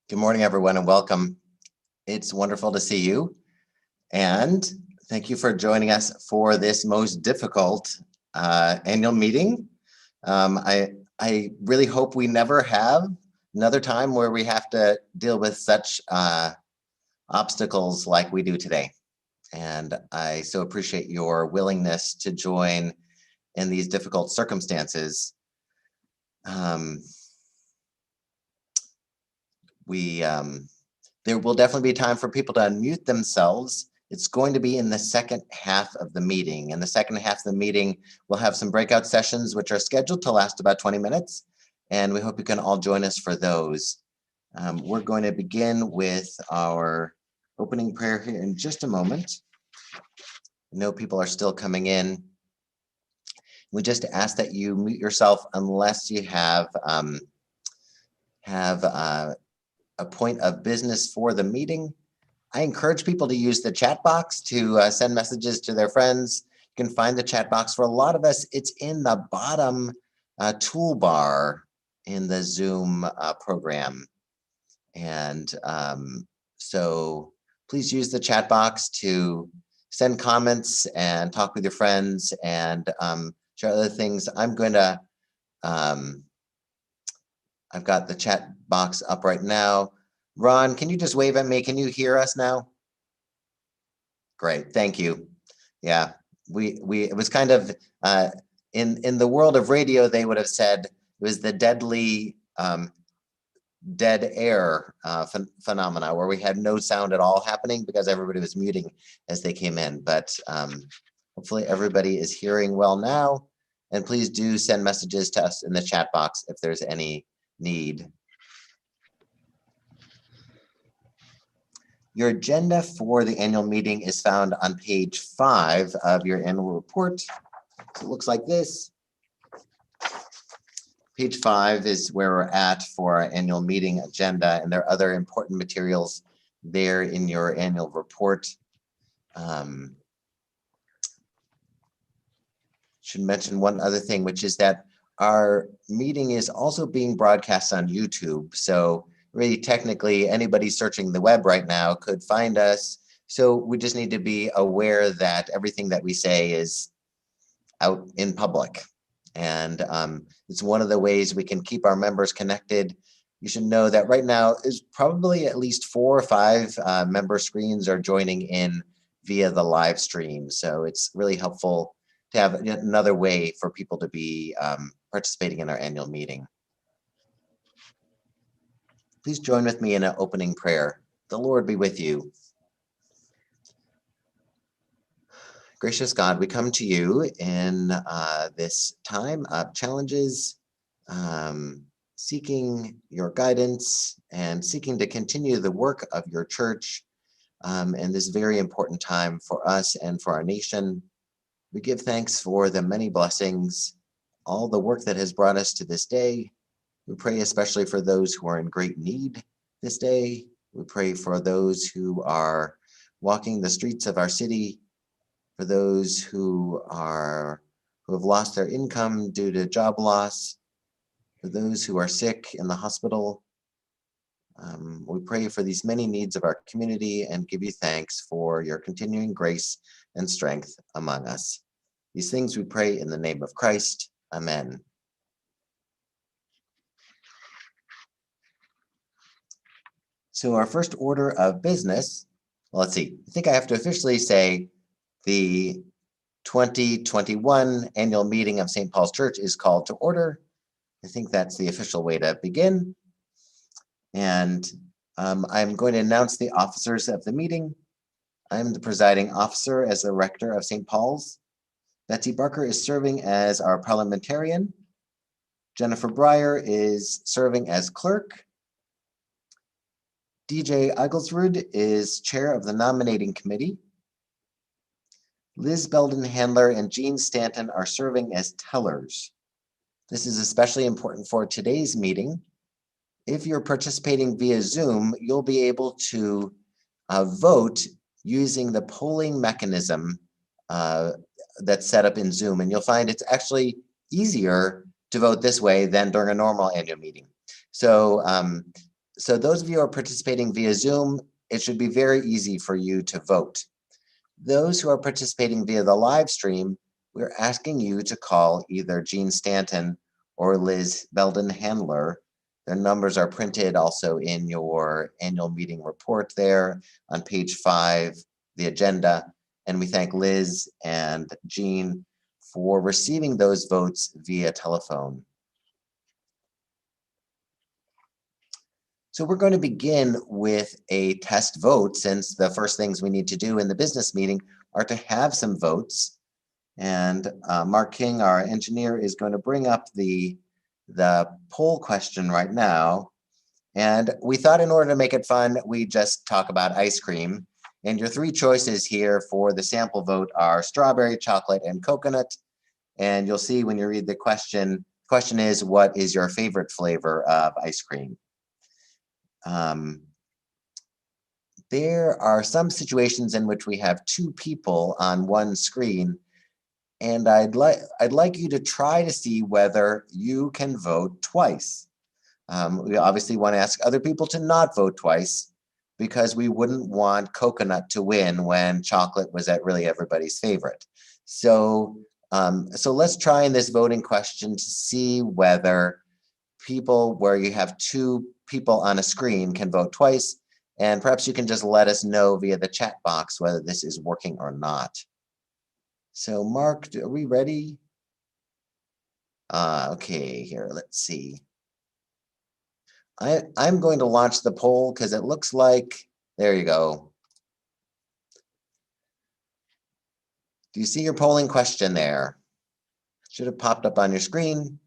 Good morning, everyone, and welcome. It's wonderful to see you, and thank you for joining us for this most difficult annual meeting. I really hope we never have another time where we have to deal with such obstacles like we do today. And I so appreciate your willingness to join in these difficult circumstances. There will definitely be time for people to unmute themselves. It's going to be in the second half of the meeting. In the second half of the meeting, we'll have some breakout sessions, which are scheduled to last about 20 minutes. And we hope you can all join us for those. We're going to begin with our opening prayer here in just a moment. I know people are still coming in. We just ask that you mute yourself unless you have a point of business for the meeting. I encourage people to use the chat box to send messages to their friends. You can find the chat box. For a lot of us, it's in the bottom toolbar in the Zoom program. And so please use the chat box to send comments and talk with your friends and share other things. I've got the chat box up right now. Ron, can you just wave at me? Can you hear us now? Great, thank you. Yeah, it was kind of in the world of radio, they would have said it was the deadly dead air phenomena where we had no sound at all happening because everybody was muting as they came in. But hopefully everybody is hearing well now. And please do send messages to us in the chat box if there's any need. Your agenda for the annual meeting is found on page 5 of your annual report. So it looks like this. Page 5 is where we're at for our annual meeting agenda, and there are other important materials there in your annual report. Should mention one other thing, which is that our meeting is also being broadcast on YouTube. So really technically anybody searching the web right now could find us. So we just need to be aware that everything that we say is out in public. And it's one of the ways we can keep our members connected. You should know that right now is probably at least 4 or 5 member screens are joining in via the live stream. So it's really helpful to have another way for people to be participating in our annual meeting. Please join with me in an opening prayer. The Lord be with you. Gracious God, we come to you in this time of challenges, seeking your guidance and seeking to continue the work of your church in this very important time for us and for our nation. We give thanks for the many blessings, all the work that has brought us to this day. We pray especially for those who are in great need this day. We pray for those who are walking the streets of our city, for those who have lost their income due to job loss, for those who are sick in the hospital. We pray for these many needs of our community and give you thanks for your continuing grace and strength among us. These things we pray in the name of Christ. Amen. So our first order of business, well, let's see, I think I have to officially say the 2021 annual meeting of St. Paul's Church is called to order. I think that's the official way to begin. And I'm going to announce the officers of the meeting. I'm the presiding officer as the rector of St. Paul's. Betsy Barker is serving as our parliamentarian. Jennifer Breyer is serving as clerk. DJ Eigelsrud is chair of the Nominating Committee. Liz Belden-Handler and Jean Stanton are serving as tellers. This is especially important for today's meeting. If you're participating via Zoom, you'll be able to vote using the polling mechanism that's set up in Zoom. And you'll find it's actually easier to vote this way than during a normal annual meeting. So So those of you who are participating via Zoom, it should be very easy for you to vote. Those who are participating via the live stream, we're asking you to call either Jean Stanton or Liz Belden Handler. Their numbers are printed also in your annual meeting report there on page 5, the agenda. And we thank Liz and Jean for receiving those votes via telephone. So we're going to begin with a test vote, since the first things we need to do in the business meeting are to have some votes. And Mark King, our engineer, is going to bring up the poll question right now. And we thought in order to make it fun, we just talk about ice cream. And your 3 choices here for the sample vote are strawberry, chocolate, and coconut. And you'll see when you read the question is, what is your favorite flavor of ice cream? There are some situations in which we have 2 people on one screen, and I'd like you to try to see whether you can vote twice. We obviously want to ask other people to not vote twice, because we wouldn't want coconut to win when chocolate was at really everybody's favorite. So let's try in this voting question to see whether people where you have 2 people on a screen can vote twice. And perhaps you can just let us know via the chat box whether this is working or not. So Mark, are we ready? Okay, here, let's see. I'm going to launch the poll because it looks like, there you go. Do you see your polling question there? Should have popped up on your screen.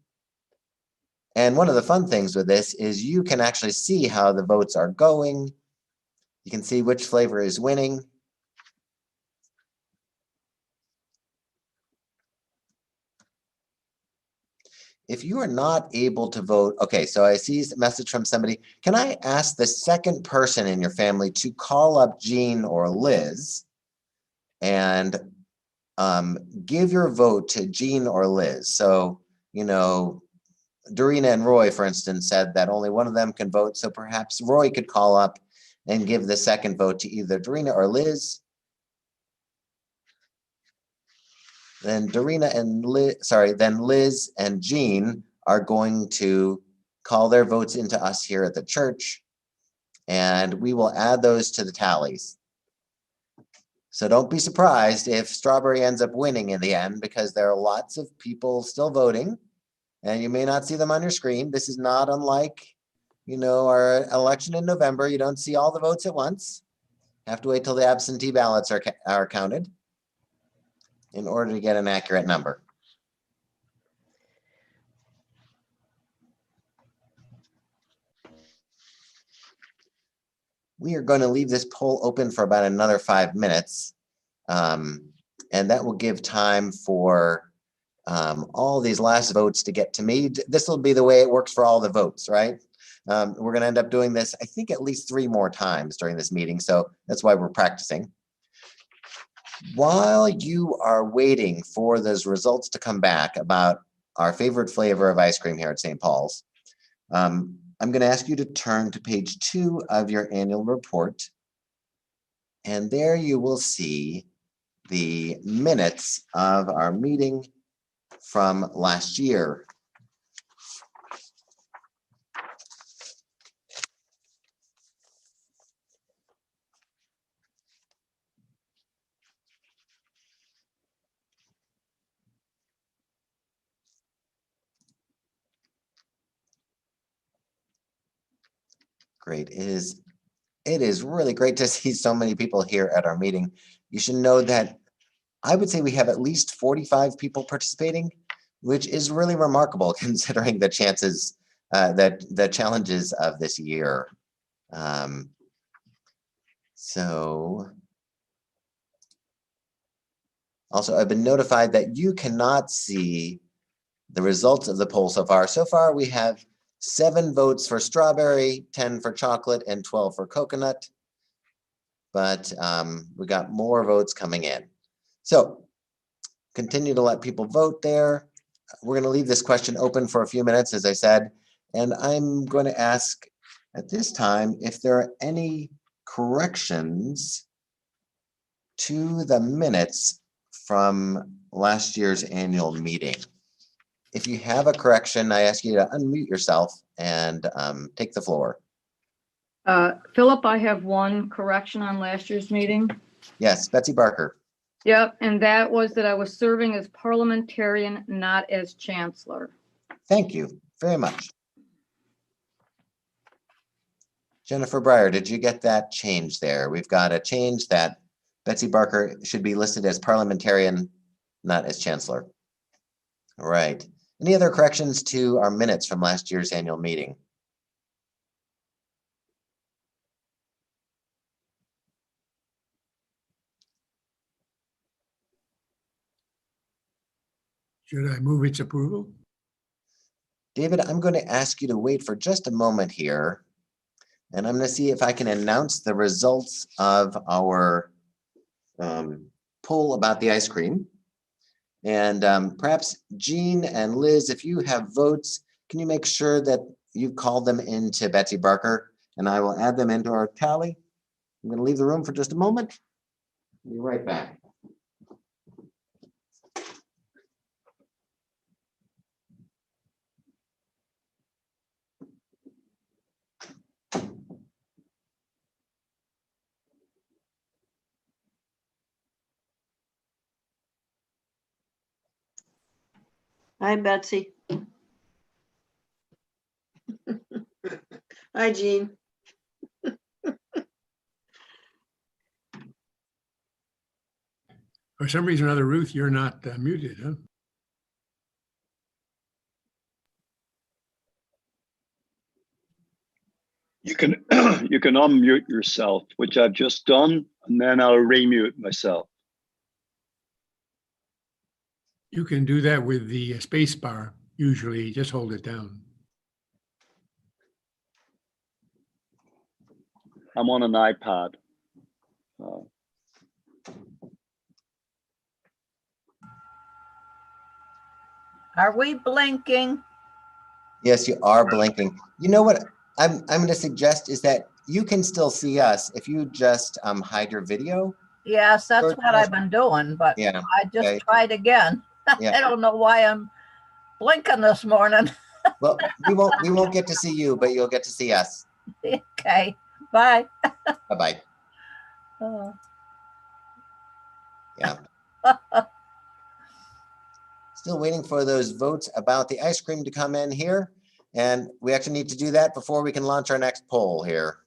And one of the fun things with this is you can actually see how the votes are going. You can see which flavor is winning. If you are not able to vote, okay, so I see a message from somebody. Can I ask the second person in your family to call up Jean or Liz and give your vote to Jean or Liz? So, you know, Dorina and Roy, for instance, said that only one of them can vote. So perhaps Roy could call up and give the second vote to either Dorina or Liz. Then Dorina and then Liz and Jean are going to call their votes into us here at the church, and we will add those to the tallies. So don't be surprised if strawberry ends up winning in the end, because there are lots of people still voting, and you may not see them on your screen. This is not unlike, you know, our election in November. You don't see all the votes at once. You have to wait till the absentee ballots are counted in order to get an accurate number. We are going to leave this poll open for about another 5 minutes. And that will give time for all these last votes to get to me. This will be the way it works for all the votes, right? We're going to end up doing this, I think, at least 3 more times during this meeting. So that's why we're practicing. While you are waiting for those results to come back about our favorite flavor of ice cream here at St. Paul's, I'm going to ask you to turn to page 2 of your annual report. And there you will see the minutes of our meeting from last year. Great. It is really great to see so many people here at our meeting. You should know that I would say we have at least 45 people participating, which is really remarkable considering the chances, that the challenges of this year. So also, I've been notified that you cannot see the results of the poll so far. So far, we have 7 votes for strawberry, 10 for chocolate, and 12 for coconut. But we got more votes coming in. So continue to let people vote there. We're going to leave this question open for a few minutes, as I said, and I'm going to ask At this time, if there are any corrections to the minutes from last year's annual meeting. If you have a correction, I ask you to unmute yourself and take the floor. Philip, I have one correction on last year's meeting. Yes, Betsy Barker. Yep, and that was that I was serving as parliamentarian, not as chancellor. Thank you very much. Jennifer Breyer, did you get that change there? We've got a change that Betsy Barker should be listed as parliamentarian, not as chancellor. All right. Any other corrections to our minutes from last year's annual meeting? Should I move its approval? David, I'm going to ask you to wait for just a moment here, and I'm going to see if I can announce the results of our poll about the ice cream. And perhaps Jean and Liz, if you have votes, can you make sure that you call them into Betsy Barker, and I will add them into our tally. I'm going to leave the room for just a moment. I'll be right back. Hi, Betsy. Hi, Jean. For some reason or other, Ruth, you're not muted, huh? You can you can unmute yourself, which I've just done, and then I'll remute myself. You can do that with the space bar. Usually, just hold it down. I'm on an iPad. Are we blinking? Yes, you are blinking. You know what I'm going to suggest is that you can still see us if you just hide your video. Yes, that's Sure. what I've been doing, but Yeah. I just Okay. tried again. Yeah. I don't know why I'm blinking this morning. Well, we won't get to see you, but you'll get to see us. Okay, bye. Bye-bye. Oh. Yeah. Still waiting for those votes about the ice cream to come in here. And we actually need to do that before we can launch our next poll here.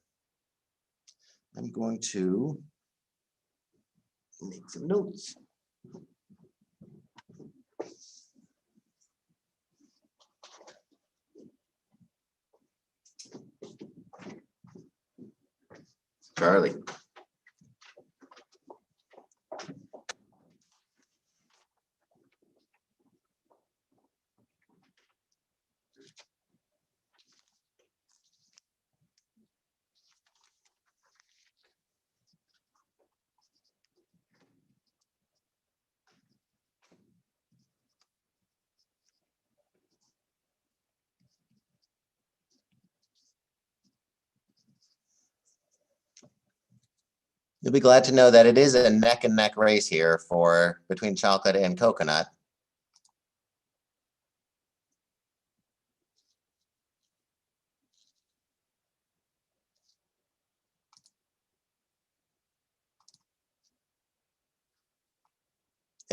I'm going to make some notes. Charlie. You'll be glad to know that it is a neck and neck race here for between chocolate and coconut.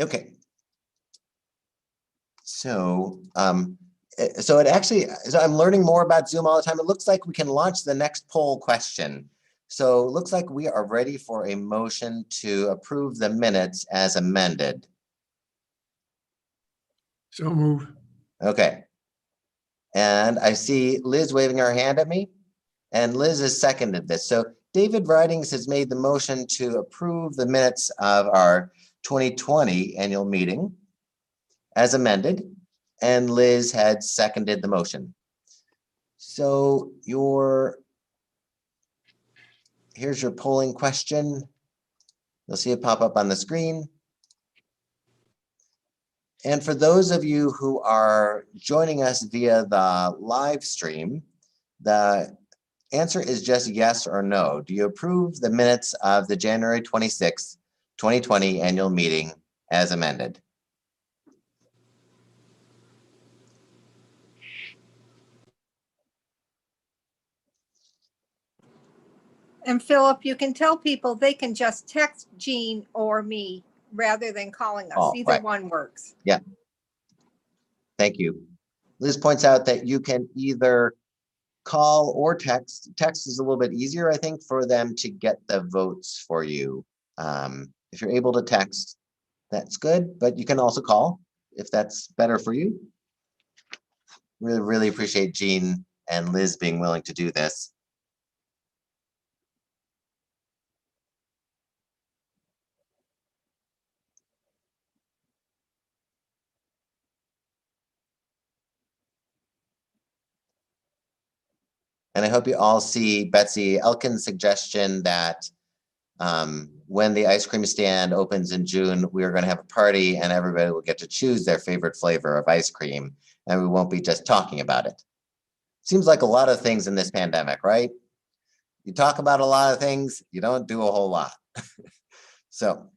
Okay. So, so I'm learning more about Zoom all the time. It looks like we can launch the next poll question. So it looks like we are ready for a motion to approve the minutes as amended. So move. Okay. And I see Liz waving her hand at me, and Liz has seconded this. So David Ridings has made the motion to approve the minutes of our 2020 annual meeting as amended, and Liz had seconded the motion. So here's your polling question. You'll see it pop up on the screen. And for those of you who are joining us via the live stream, the answer is just yes or no. Do you approve the minutes of the January 26th, 2020 annual meeting as amended? And Philip, you can tell people they can just text Jean or me rather than calling us. Oh, Either right. one works. Yeah. Thank you. Liz points out that you can either call or text. Text is a little bit easier, I think, for them to get the votes for you. If you're able to text, that's good, but you can also call if that's better for you. Really, really appreciate Jean and Liz being willing to do this. And I hope you all see Betsy Elkin's suggestion that when the ice cream stand opens in June, we are going to have a party and everybody will get to choose their favorite flavor of ice cream, and we won't be just talking about it. Seems like a lot of things in this pandemic, right? You talk about a lot of things, you don't do a whole lot. So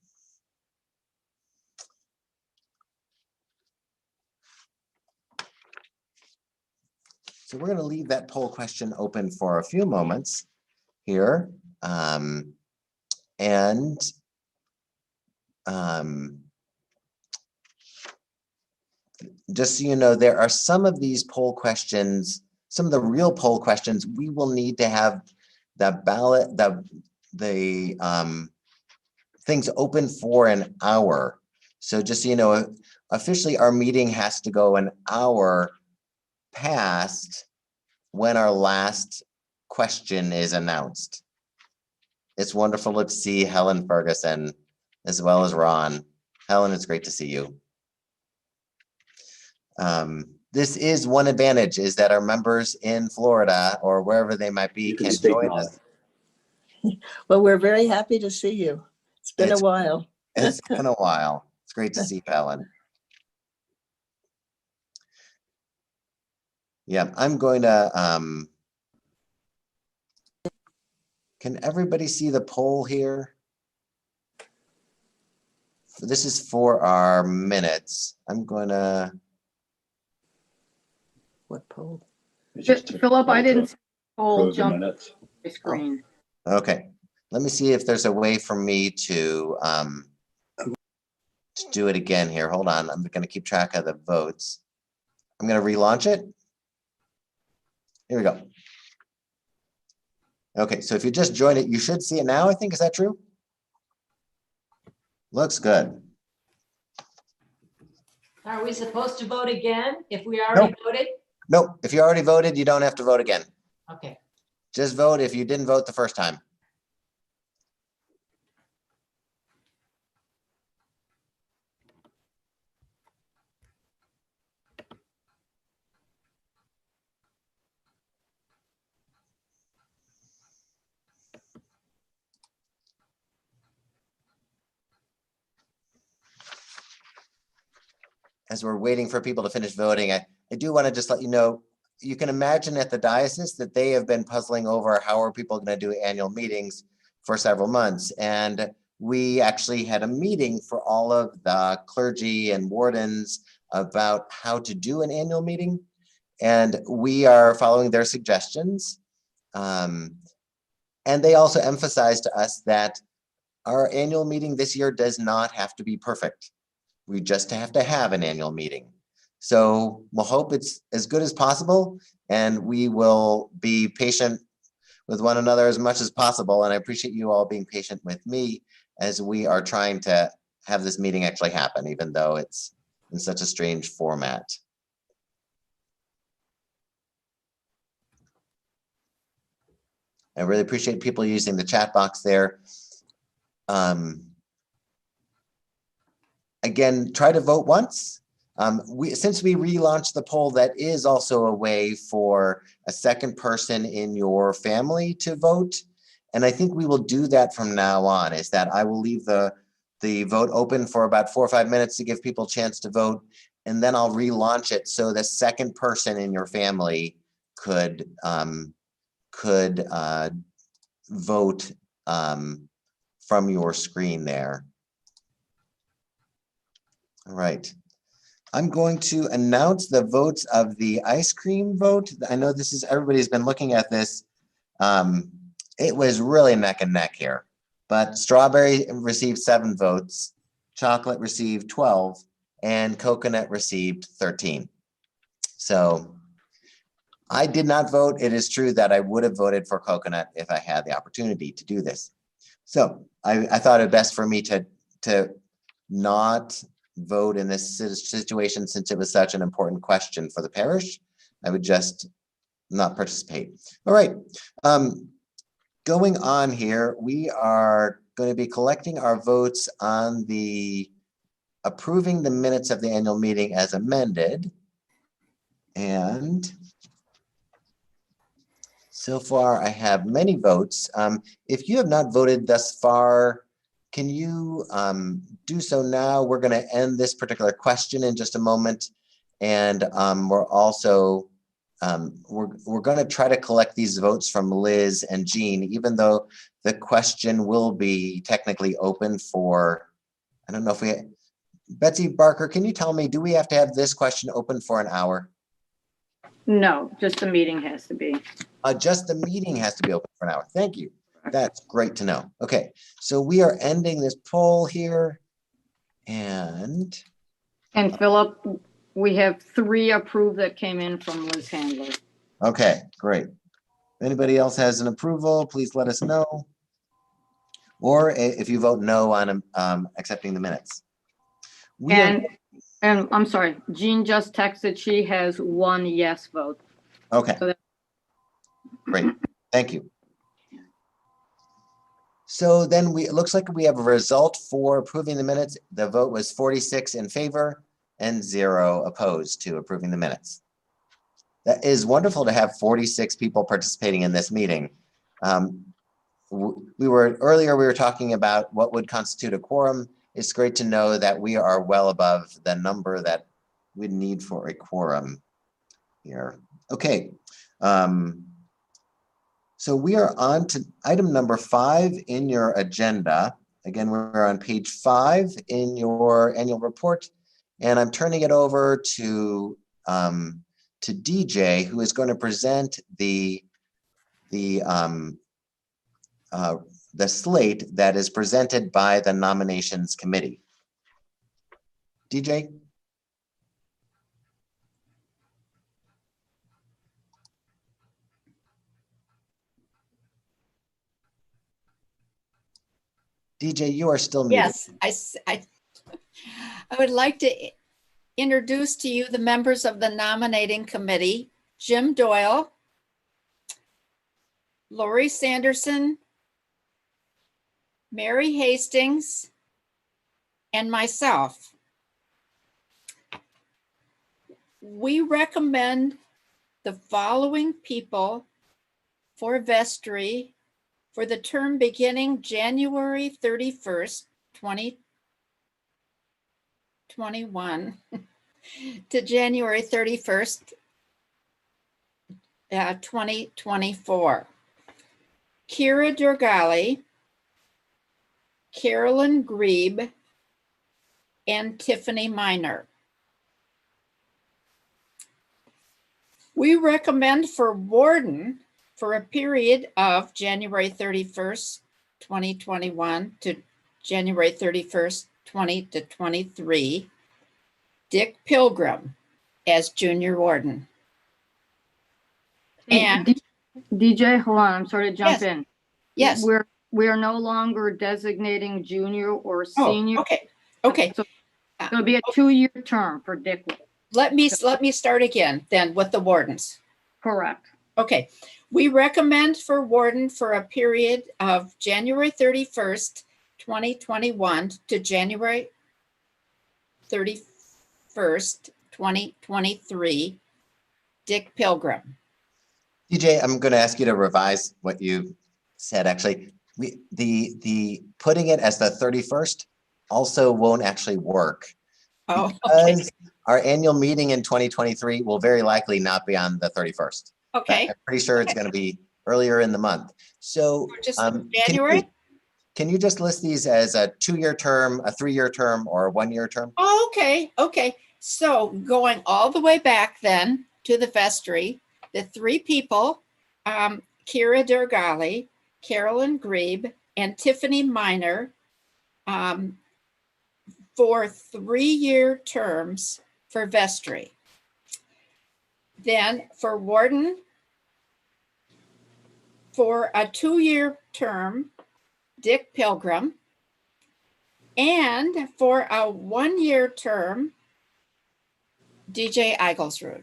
we're going to leave that poll question open for a few moments here. Just so you know, there are some of these poll questions, some of the real poll questions, we will need to have the ballot, the things open for an hour. So just so you know, officially our meeting has to go an hour past when our last question is announced. It's wonderful to see Helen Ferguson as well as Ron. Helen, it's great to see you. This is one advantage, is that our members in Florida or wherever they might be can join us. Well, we're very happy to see you. It's been a while. It's been a while. It's great to see you, Helen. Yeah, I'm going to, can everybody see the poll here? This is for our minutes. I'm going to. What poll? Philip, I didn't see the poll Approve the jump minutes. my screen. Okay, let me see if there's a way for me to do it again here. Hold on, I'm going to keep track of the votes. I'm going to relaunch it. Here we go. Okay, so if you just joined it, you should see it now, I think. Is that true? Looks good. Are we supposed to vote again if we already voted? Nope, if you already voted, you don't have to vote again. Okay. Just vote if you didn't vote the first time. As we're waiting for people to finish voting, I do want to just let you know, you can imagine at the diocese that they have been puzzling over how are people going to do annual meetings for several months. And we actually had a meeting for all of the clergy and wardens about how to do an annual meeting. And we are following their suggestions. And they also emphasized to us that our annual meeting this year does not have to be perfect. We just have to have an annual meeting. So we'll hope it's as good as possible, and we will be patient with one another as much as possible. And I appreciate you all being patient with me as we are trying to have this meeting actually happen, even though it's in such a strange format. I really appreciate people using the chat box there. Again, try to vote once. Since we relaunched the poll, that is also a way for a second person in your family to vote. And I think we will do that from now on, is that I will leave the vote open for about 4 or 5 minutes to give people a chance to vote. And then I'll relaunch it so the second person in your family could could vote from your screen there. All right. I'm going to announce the votes of the ice cream vote. I know this is, everybody's been looking at this. It was really neck and neck here, but strawberry received 7 votes, chocolate received 12, and coconut received 13. So I did not vote. It is true that I would have voted for coconut if I had the opportunity to do this. So I thought it best for me to not vote in this situation since it was such an important question for the parish. I would just not participate. All right. Going on here, we are going to be collecting our votes on the approving the minutes of the annual meeting as amended. And so far I have many votes. If you have not voted thus far, can you do so now? We're going to end this particular question in just a moment. And we're also, we're going to try to collect these votes from Liz and Jean, even though the question will be technically open for, I don't know if we, Betsy Barker, can you tell me, do we have to have this question open for an hour? No, just the meeting has to be. Just the meeting has to be open for an hour. Thank you. That's great to know. Okay, so we are ending this poll here. And Philip, we have 3 approved that came in from Liz Handler. okay, great. If anybody else has an approval, please let us know. Or if you vote no on accepting the minutes. And I'm sorry, Jean just texted, she has 1 yes vote. Okay, So great, thank you. So then it looks like we have a result for approving the minutes. The vote was 46 in favor and 0 opposed to approving the minutes. That is wonderful to have 46 people participating in this meeting. Earlier we were talking about what would constitute a quorum. It's great to know that we are well above the number that we'd need for a quorum here. Okay. So we are on to item number 5 in your agenda. Again, we're on page 5 in your annual report, and I'm turning it over to DJ, who is going to present the slate that is presented by the Nominations Committee. DJ? DJ, you are still muted. Yes, I would like to introduce to you the members of the Nominating Committee: Jim Doyle, Lori Sanderson, Mary Hastings, and myself. We recommend the following people for vestry for the term beginning January 31st, 2021 to January 31st, 2024. Kira Durgali, Carolyn Grebe, and Tiffany Miner. We recommend for warden for a period of January 31st, 2021 to January 31st, 2023, Dick Pilgrim as junior warden. And DJ, hold on, I'm sorry to jump in. Yes. We are no longer designating junior or senior. Okay. So it'll be a 2-year term for Dick. Let me start again then with the wardens. Correct. Okay. We recommend for warden for a period of January 31st, 2021 to January 31st, 2023, Dick Pilgrim. DJ, I'm going to ask you to revise what you said. Actually, the putting it as the 31st also won't actually work. Oh, because our annual meeting in 2023 will very likely not be on the 31st. Okay. I'm pretty sure it's going to be earlier in the month. So Just can January? can you just list these as a 2-year term, a 3-year term, or a 1-year term? Oh, okay, okay. So going all the way back then to the vestry, the 3 people, Kira Dergali, Carolyn Grebe, and Tiffany Miner, for 3-year terms for vestry. Then for warden, for a 2-year term, Dick Pilgrim, and for a 1-year term, DJ Eigelsrud.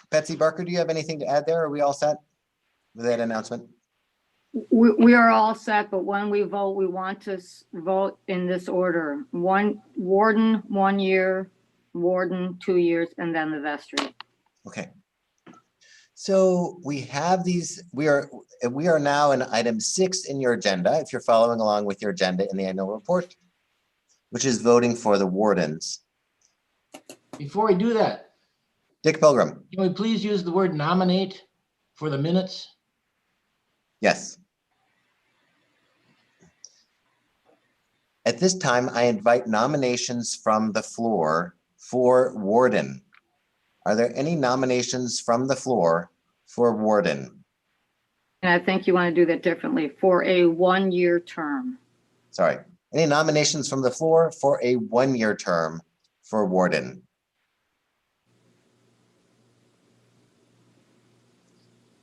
Betsy Barker, do you have anything to add there? Are we all set with that announcement? We are all set, but when we vote, we want to vote in this order. Warden, 1 year, warden, 2 years, and then the vestry. Okay. So we have these, we are now in item 6 in your agenda, if you're following along with your agenda in the annual report, which is voting for the wardens. Before we do that, Dick Pilgrim. can we please use the word nominate for the minutes? Yes. At this time, I invite nominations from the floor for warden. Are there any nominations from the floor for warden? And I think you want to do that differently, for a 1-year term. Sorry. Any nominations from the floor for a 1-year term for warden?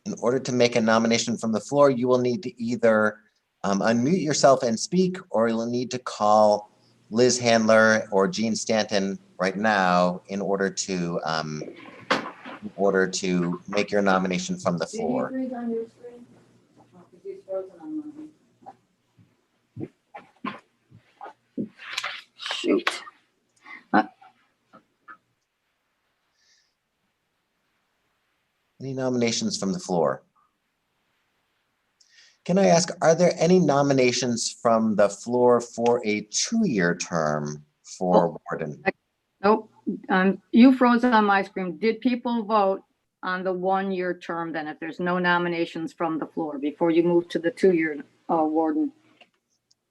In order to make a nomination from the floor, you will need to either unmute yourself and speak, or you'll need to call Liz Handler or Jean Stanton right now in order to make your nomination from the floor. Shoot. Any nominations from the floor? Can I ask, are there any nominations from the floor for a 2-year term for warden? Nope, you froze on my screen. Did people vote on the 1-year term then, if there's no nominations from the floor, before you move to the 2-year warden?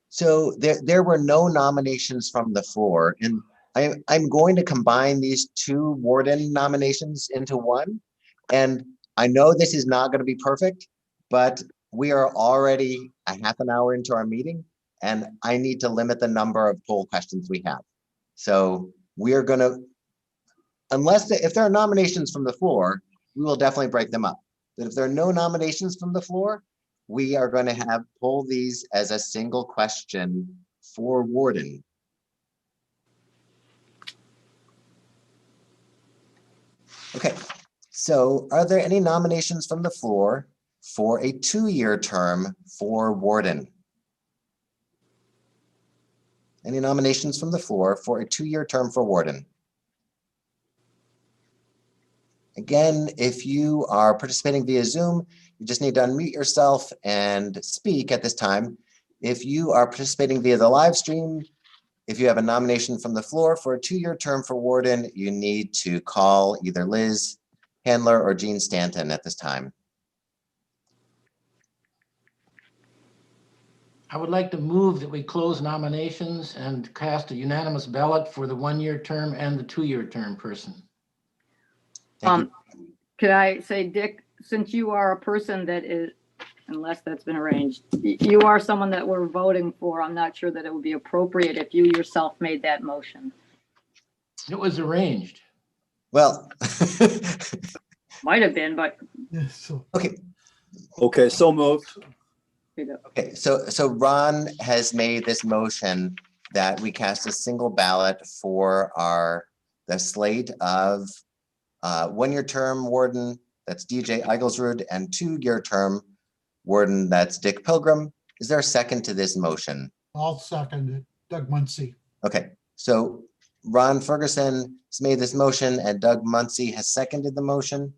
So there were no nominations from the floor, and I'm going to combine these 2 warden nominations into one. And I know this is not going to be perfect, but we are already a half an hour into our meeting, and I need to limit the number of poll questions we have. So we are going to, if there are nominations from the floor, we will definitely break them up. But if there are no nominations from the floor, we are going to poll these as a single question for warden. Okay, so are there any nominations from the floor for a 2-year term for warden? Any nominations from the floor for a 2-year term for warden? Again, if you are participating via Zoom, you just need to unmute yourself and speak at this time. If you are participating via the live stream, if you have a nomination from the floor for a 2-year term for warden, you need to call either Liz Handler or Jean Stanton at this time. I would like to move that we close nominations and cast a unanimous ballot for the 1-year term and the 2-year term person. Thank you. Could I say, Dick, since you are a person that is, unless that's been arranged, you are someone that we're voting for, I'm not sure that it would be appropriate if you yourself made that motion. It was arranged. Well, Might have been, but. okay. Okay, so moved. Okay, so Ron has made this motion that we cast a single ballot for the slate of 1-year term warden, that's DJ Eigelsrud, and 2-year term warden, that's Dick Pilgrim. Is there a second to this motion? I'll second it. Doug Muncy. Okay, so Ron Ferguson has made this motion and Doug Muncy has seconded the motion.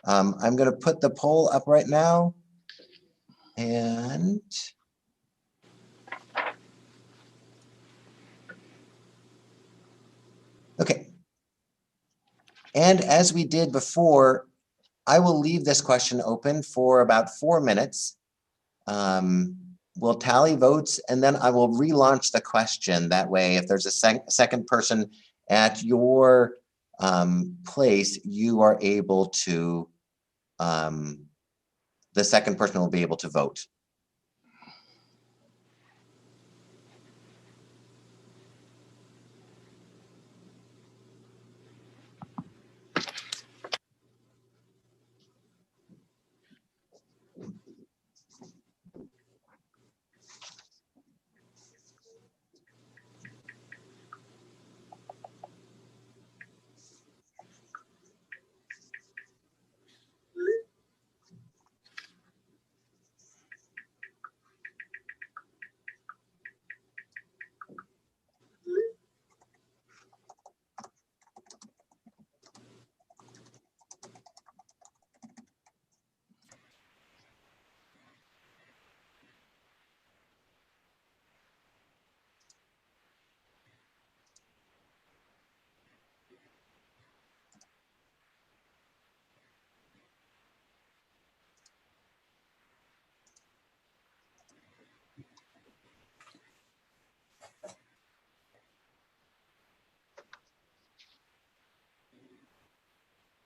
I'm going to put the poll up right now. And Okay. And as we did before, I will leave this question open for about 4 minutes. We'll tally votes and then I will relaunch the question. That way, if there's a second person at your place, you are able to, the second person will be able to vote.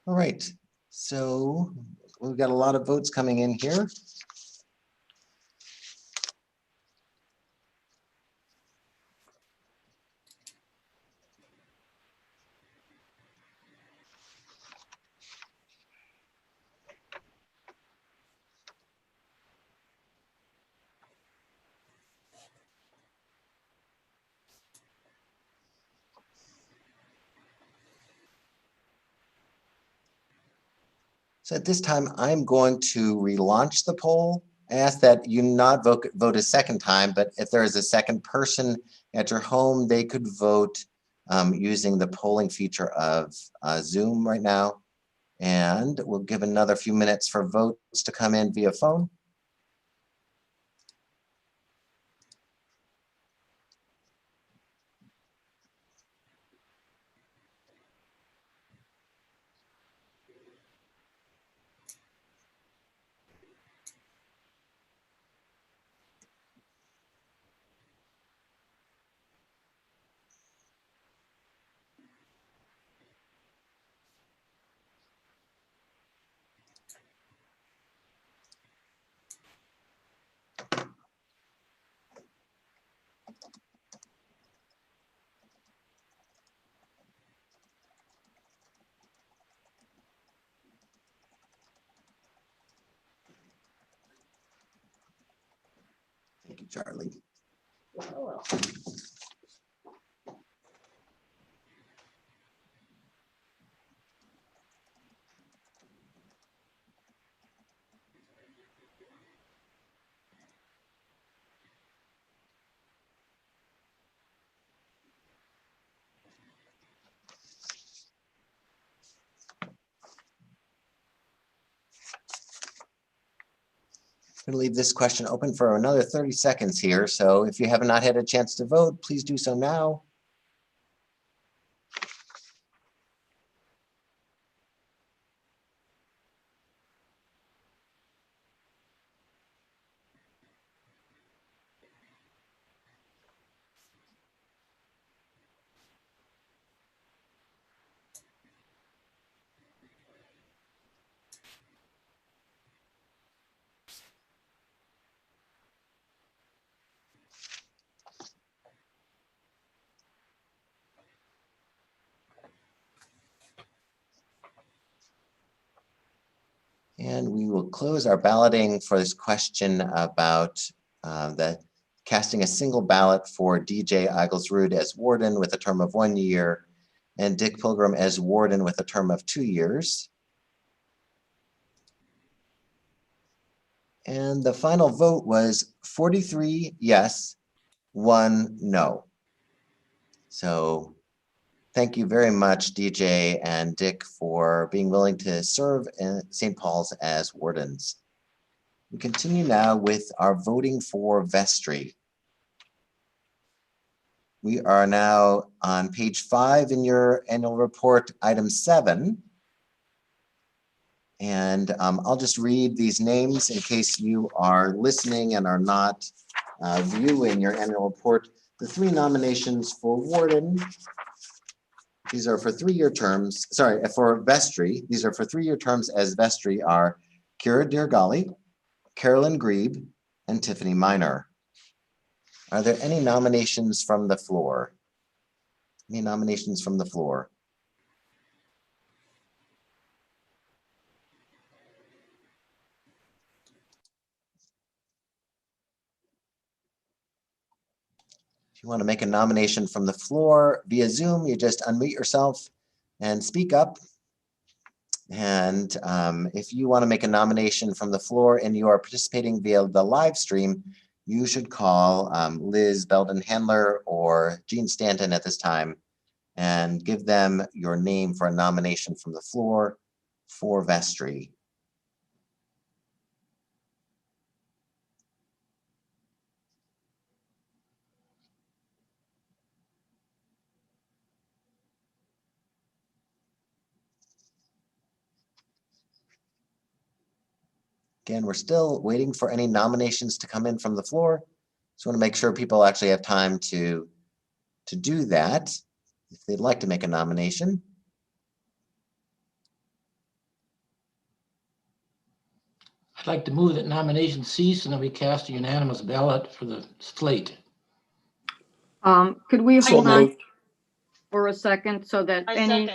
All right, so we've got a lot of votes coming in here. So at this time, I'm going to relaunch the poll. I ask that you not vote a second time, but if there is a second person at your home, they could vote using the polling feature of Zoom right now. And we'll give another few minutes for votes to come in via phone. Thank you, Charlie. I'm going to leave this question open for another 30 seconds here. So if you have not had a chance to vote, please do so now. And we will close our balloting for this question about casting a single ballot for DJ Igelsrud as warden with a term of 1 year and Dick Pilgrim as warden with a term of 2 years. And the final vote was 43 yes, 1 no. So thank you very much, DJ and Dick, for being willing to serve in St. Paul's as wardens. We continue now with our voting for vestry. We are now on page 5 in your annual report, item 7. And I'll just read these names in case you are listening and are not viewing your annual report. The 3 nominations for Warden, these are for 3-year terms. Sorry, for vestry, these are for 3-year terms as vestry are Kira Dirgali, Carolyn Grebe, and Tiffany Miner. Are there any nominations from the floor? Any nominations from the floor? If you want to make a nomination from the floor via Zoom, you just unmute yourself and speak up. And if you want to make a nomination from the floor and you are participating via the live stream, you should call Liz Belden-Handler or Jean Stanton at this time and give them your name for a nomination from the floor for vestry. Again, we're still waiting for any nominations to come in from the floor. Just want to make sure people actually have time to do that if they'd like to make a nomination. I'd like to move that nominations cease and that we cast a unanimous ballot for the slate. Could we So hold on moved. for a second so that I any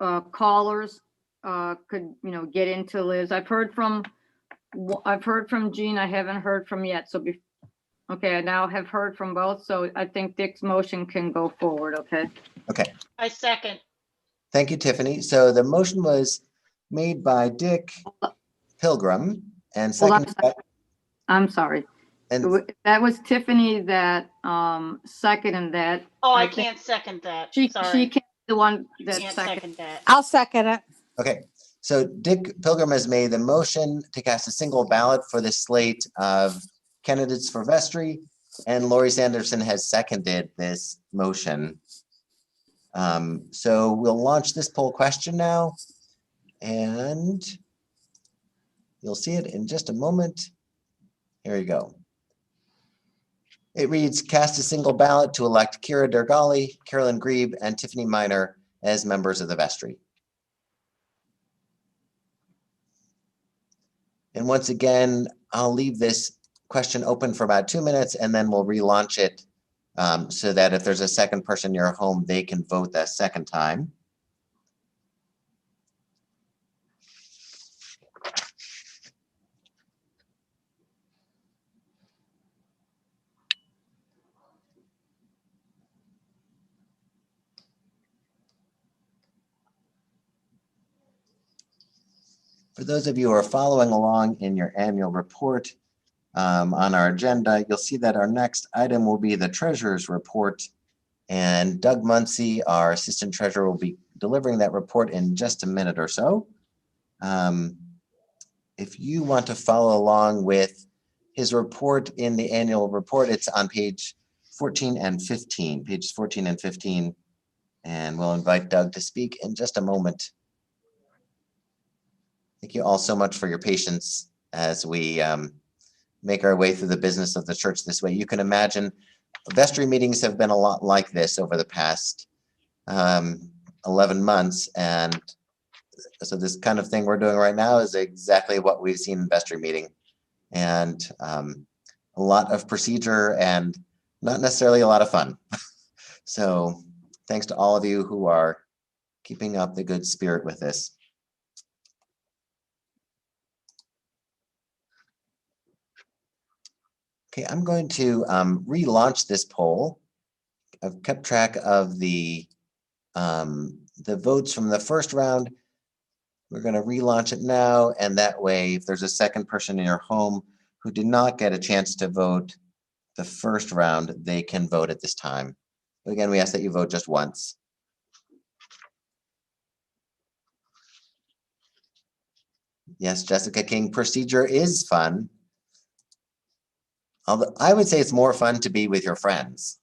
second. callers could, get into Liz? I've heard from Jean. I haven't heard from yet. So okay, I now have heard from both. So I think Dick's motion can go forward. Okay. Okay. I second. Thank you, Tiffany. So the motion was made by Dick Pilgrim and Hold on a seconded second. I'm sorry. and That was Tiffany that seconded that. Oh, I think can't second that. She Sorry. can't be the one that Can't seconded. second that. I'll second it. okay. So Dick Pilgrim has made the motion to cast a single ballot for the slate of candidates for vestry, and Lori Sanderson has seconded this motion. So we'll launch this poll question now, and you'll see it in just a moment. Here you go. It reads, cast a single ballot to elect Kira Dirgali, Carolyn Grebe, and Tiffany Miner as members of the vestry. And once again, I'll leave this question open for about 2 minutes and then we'll relaunch it so that if there's a second person in your home, they can vote that second time. For those of you who are following along in your annual report on our agenda, you'll see that our next item will be the treasurer's report. And Doug Muncy, our assistant treasurer, will be delivering that report in just a minute or so. If you want to follow along with his report in the annual report, it's on page 14 and 15, pages 14 and 15. And we'll invite Doug to speak in just a moment. Thank you all so much for your patience as we make our way through the business of the church this way. You can imagine vestry meetings have been a lot like this over the past 11 months. And so this kind of thing we're doing right now is exactly what we've seen in vestry meeting. And a lot of procedure and not necessarily a lot of fun. So thanks to all of you who are keeping up the good spirit with this. Okay, I'm going to relaunch this poll. I've kept track of the votes from the first round. We're going to relaunch it now, and that way, if there's a second person in your home who did not get a chance to vote the first round, they can vote at this time. But again, we ask that you vote just once. Yes, Jessica King, procedure is fun. Although I would say it's more fun to be with your friends.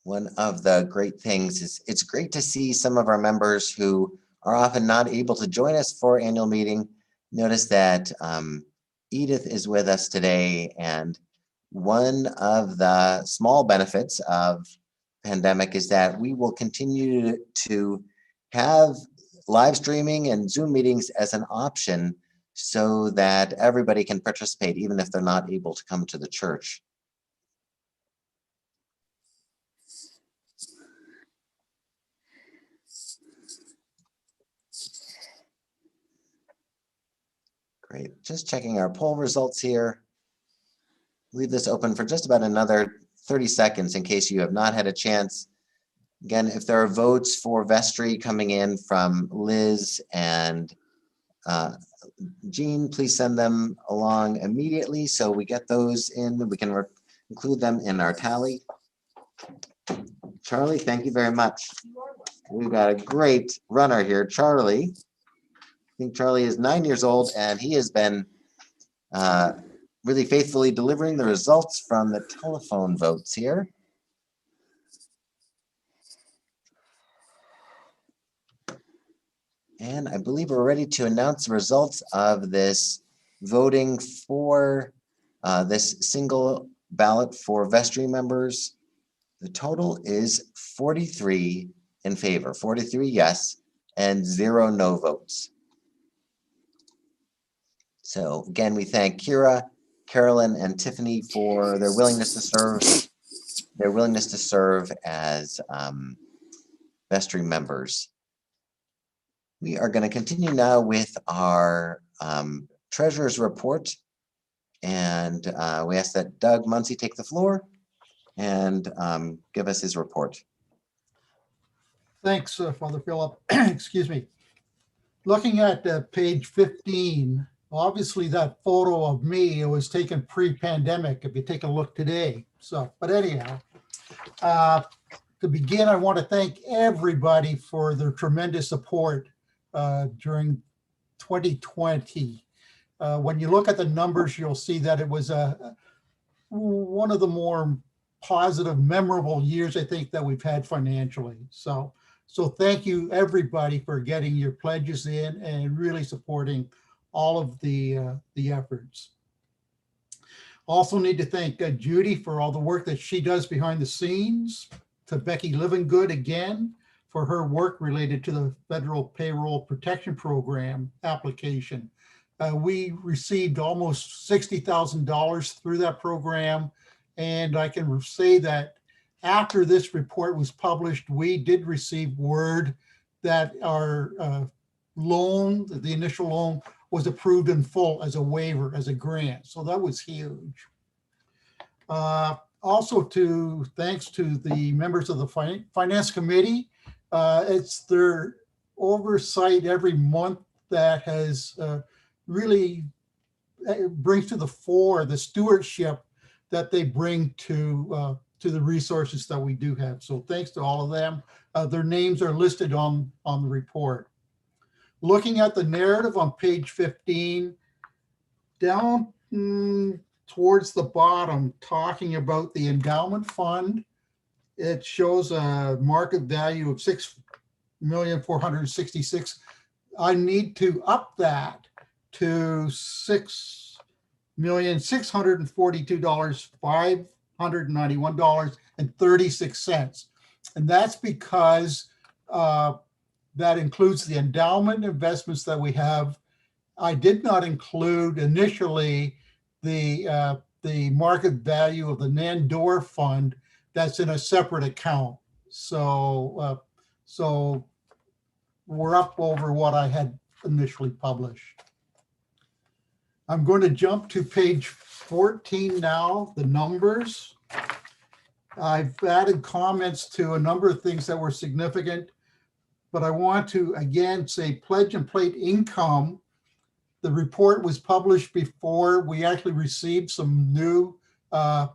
One of the great things is it's great to see some of our members who are often not able to join us for annual meeting. Notice that Edith is with us today, and one of the small benefits of pandemic is that we will continue to have live streaming and Zoom meetings as an option so that everybody can participate, even if they're not able to come to the church. Great, just checking our poll results here. Leave this open for just about another 30 seconds in case you have not had a chance. Again, if there are votes for vestry coming in from Liz and Jean, please send them along immediately so we get those in. We can include them in our tally. Charlie, thank you very much. We've got a great runner here, Charlie. I think Charlie is 9 years old, and he has been really faithfully delivering the results from the telephone votes here. And I believe we're ready to announce the results of this voting for this single ballot for vestry members. The total is 43 in favor, 43 yes, and 0 no votes. So again, we thank Kira, Carolyn, and Tiffany for their willingness to serve as vestry members. We are going to continue now with our treasurer's report, and we ask that Doug Muncy take the floor and give us his report. Thanks, Father Philip. Excuse me. Looking at page 15, obviously that photo of me, it was taken pre-pandemic, if you take a look today. So, but anyhow, to begin, I want to thank everybody for their tremendous support during 2020. When you look at the numbers, you'll see that it was one of the more positive, memorable years, I think, that we've had financially. So thank you, everybody, for getting your pledges in and really supporting all of the efforts. Also need to thank Judy for all the work that she does behind the scenes, to Becky Livingood again for her work related to the Federal Payroll Protection Program application. We received almost $60,000 through that program, and I can say that after this report was published, we did receive word that our loan, the initial loan, was approved in full as a waiver, as a grant. So that was huge. Also, thanks to the members of the Finance Committee. It's their oversight every month that has really brings to the fore the stewardship that they bring to the resources that we do have. So thanks to all of them. Their names are listed on the report. Looking at the narrative on page 15, down towards the bottom, talking about the Endowment Fund, it shows a market value of $6,466,000. I need to up that to $6,542,591.36. And that's because that includes the endowment investments that we have. I did not include initially the market value of the Nandor fund that's in a separate account. So we're up over what I had initially published. I'm going to jump to page 14 now, the numbers. I've added comments to a number of things that were significant, but I want to again say pledge and plate income. The report was published before we actually received some new balance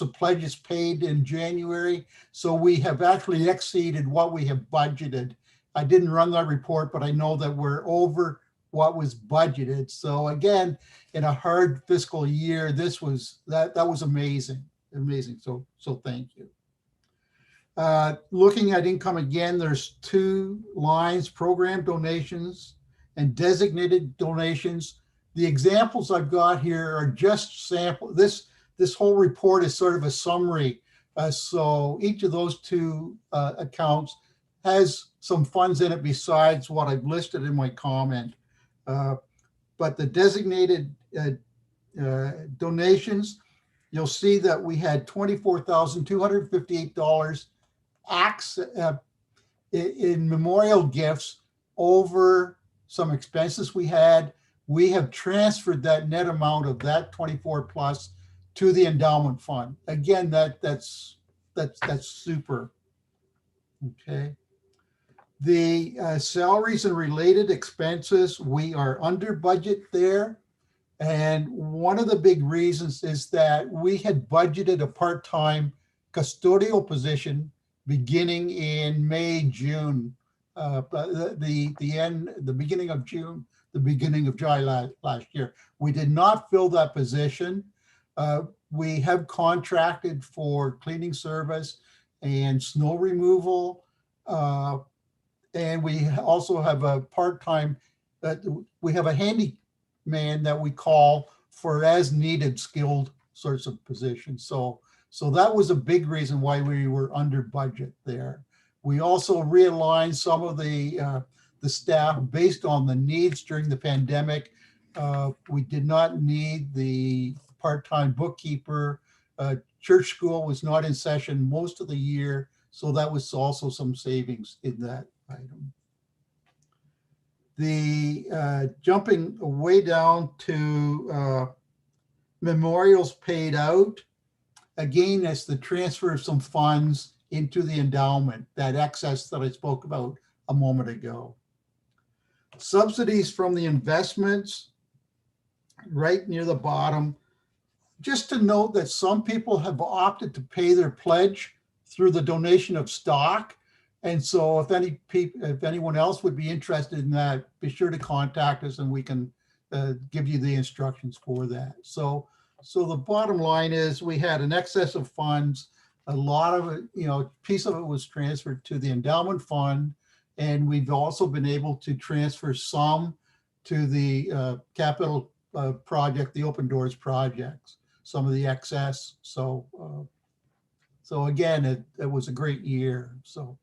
of pledges paid in January. So we have actually exceeded what we have budgeted. I didn't run that report, but I know that we're over what was budgeted. So again, in a hard fiscal year, that was amazing. So thank you. Looking at income again, there's two lines: program donations and designated donations. The examples I've got here are just sample. This whole report is sort of a summary. So each of those two accounts has some funds in it besides what I've listed in my comment. But the designated donations, you'll see that we had $24,258 in memorial gifts over some expenses we had. We have transferred that net amount of that 24 plus to the endowment fund. Again, that's super. Okay. The salaries and related expenses, we are under budget there. And one of the big reasons is that we had budgeted a part-time custodial position beginning in May, June, the beginning of June, the beginning of July last year. We did not fill that position. We have contracted for cleaning service and snow removal. And we also have a part-time, we have a handyman that we call for as needed skilled sorts of positions. So that was a big reason why we were under budget there. We also realigned some of the staff based on the needs during the pandemic. We did not need the part-time bookkeeper. Church school was not in session most of the year, so that was also some savings in that item. The jumping way down to memorials paid out, again, that's the transfer of some funds into the endowment, that excess that I spoke about a moment ago. Subsidies from the investments, right near the bottom. Just to note that some people have opted to pay their pledge through the donation of stock. And so if anyone else would be interested in that, be sure to contact us and we can give you the instructions for that. So the bottom line is we had an excess of funds. A lot of it, piece of it was transferred to the endowment fund. And we've also been able to transfer some to the capital project, the Open Doors projects, some of the excess. So again, it was a great year. So.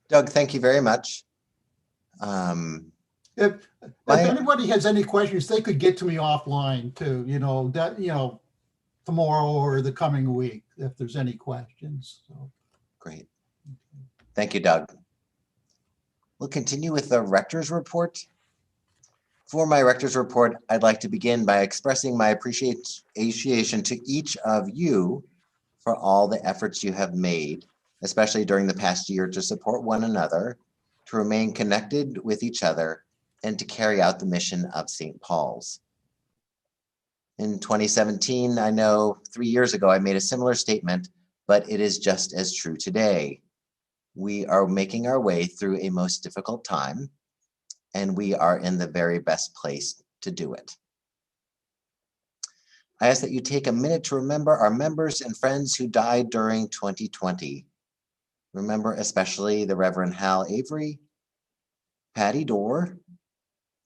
Doug, thank you very much. If anybody has any questions, they could get to me offline too, tomorrow or the coming week, if there's any questions. So. Great. Thank you, Doug. We'll continue with the Rector's Report. For my Rector's Report, I'd like to begin by expressing my appreciation to each of you for all the efforts you have made, especially during the past year, to support one another, to remain connected with each other, and to carry out the mission of St. Paul's. In 2017, I know 3 years ago, I made a similar statement, but it is just as true today. We are making our way through a most difficult time, and we are in the very best place to do it. I ask that you take a minute to remember our members and friends who died during 2020. Remember especially the Reverend Hal Avery, Patty Dorr,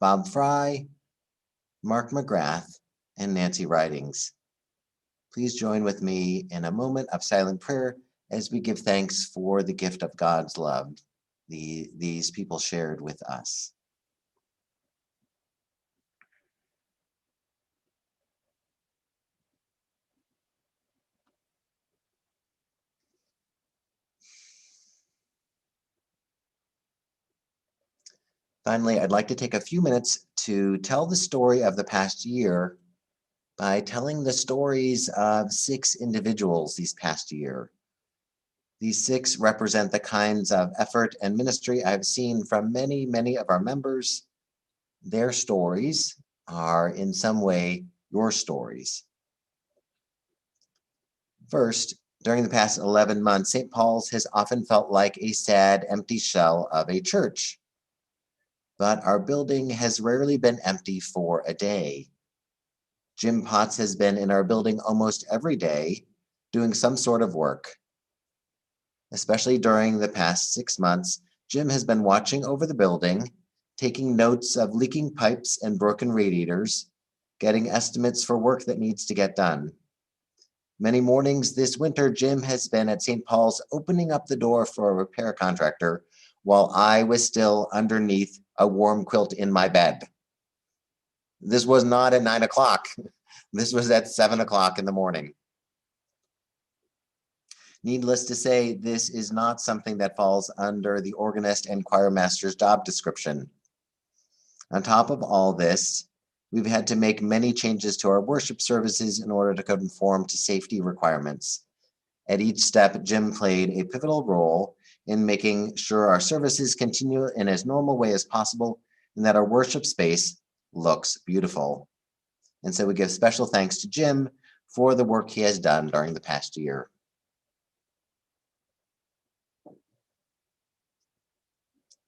Bob Fry, Mark McGrath, and Nancy Ridings. Please join with me in a moment of silent prayer as we give thanks for the gift of God's love these people shared with us. Finally, I'd like to take a few minutes to tell the story of the past year by telling the stories of 6 individuals these past year. These 6 represent the kinds of effort and ministry I've seen from many, many of our members. Their stories are in some way your stories. First, during the past 11 months, St. Paul's has often felt like a sad, empty shell of a church. But our building has rarely been empty for a day. Jim Potts has been in our building almost every day, doing some sort of work. Especially during the past 6 months, Jim has been watching over the building, taking notes of leaking pipes and broken radiators, getting estimates for work that needs to get done. Many mornings this winter, Jim has been at St. Paul's opening up the door for a repair contractor while I was still underneath a warm quilt in my bed. This was not at 9 o'clock. This was at 7 o'clock in the morning. Needless to say, this is not something that falls under the organist and choir master's job description. On top of all this, we've had to make many changes to our worship services in order to conform to safety requirements. At each step, Jim played a pivotal role in making sure our services continue in as normal way as possible and that our worship space looks beautiful. And so we give special thanks to Jim for the work he has done during the past year.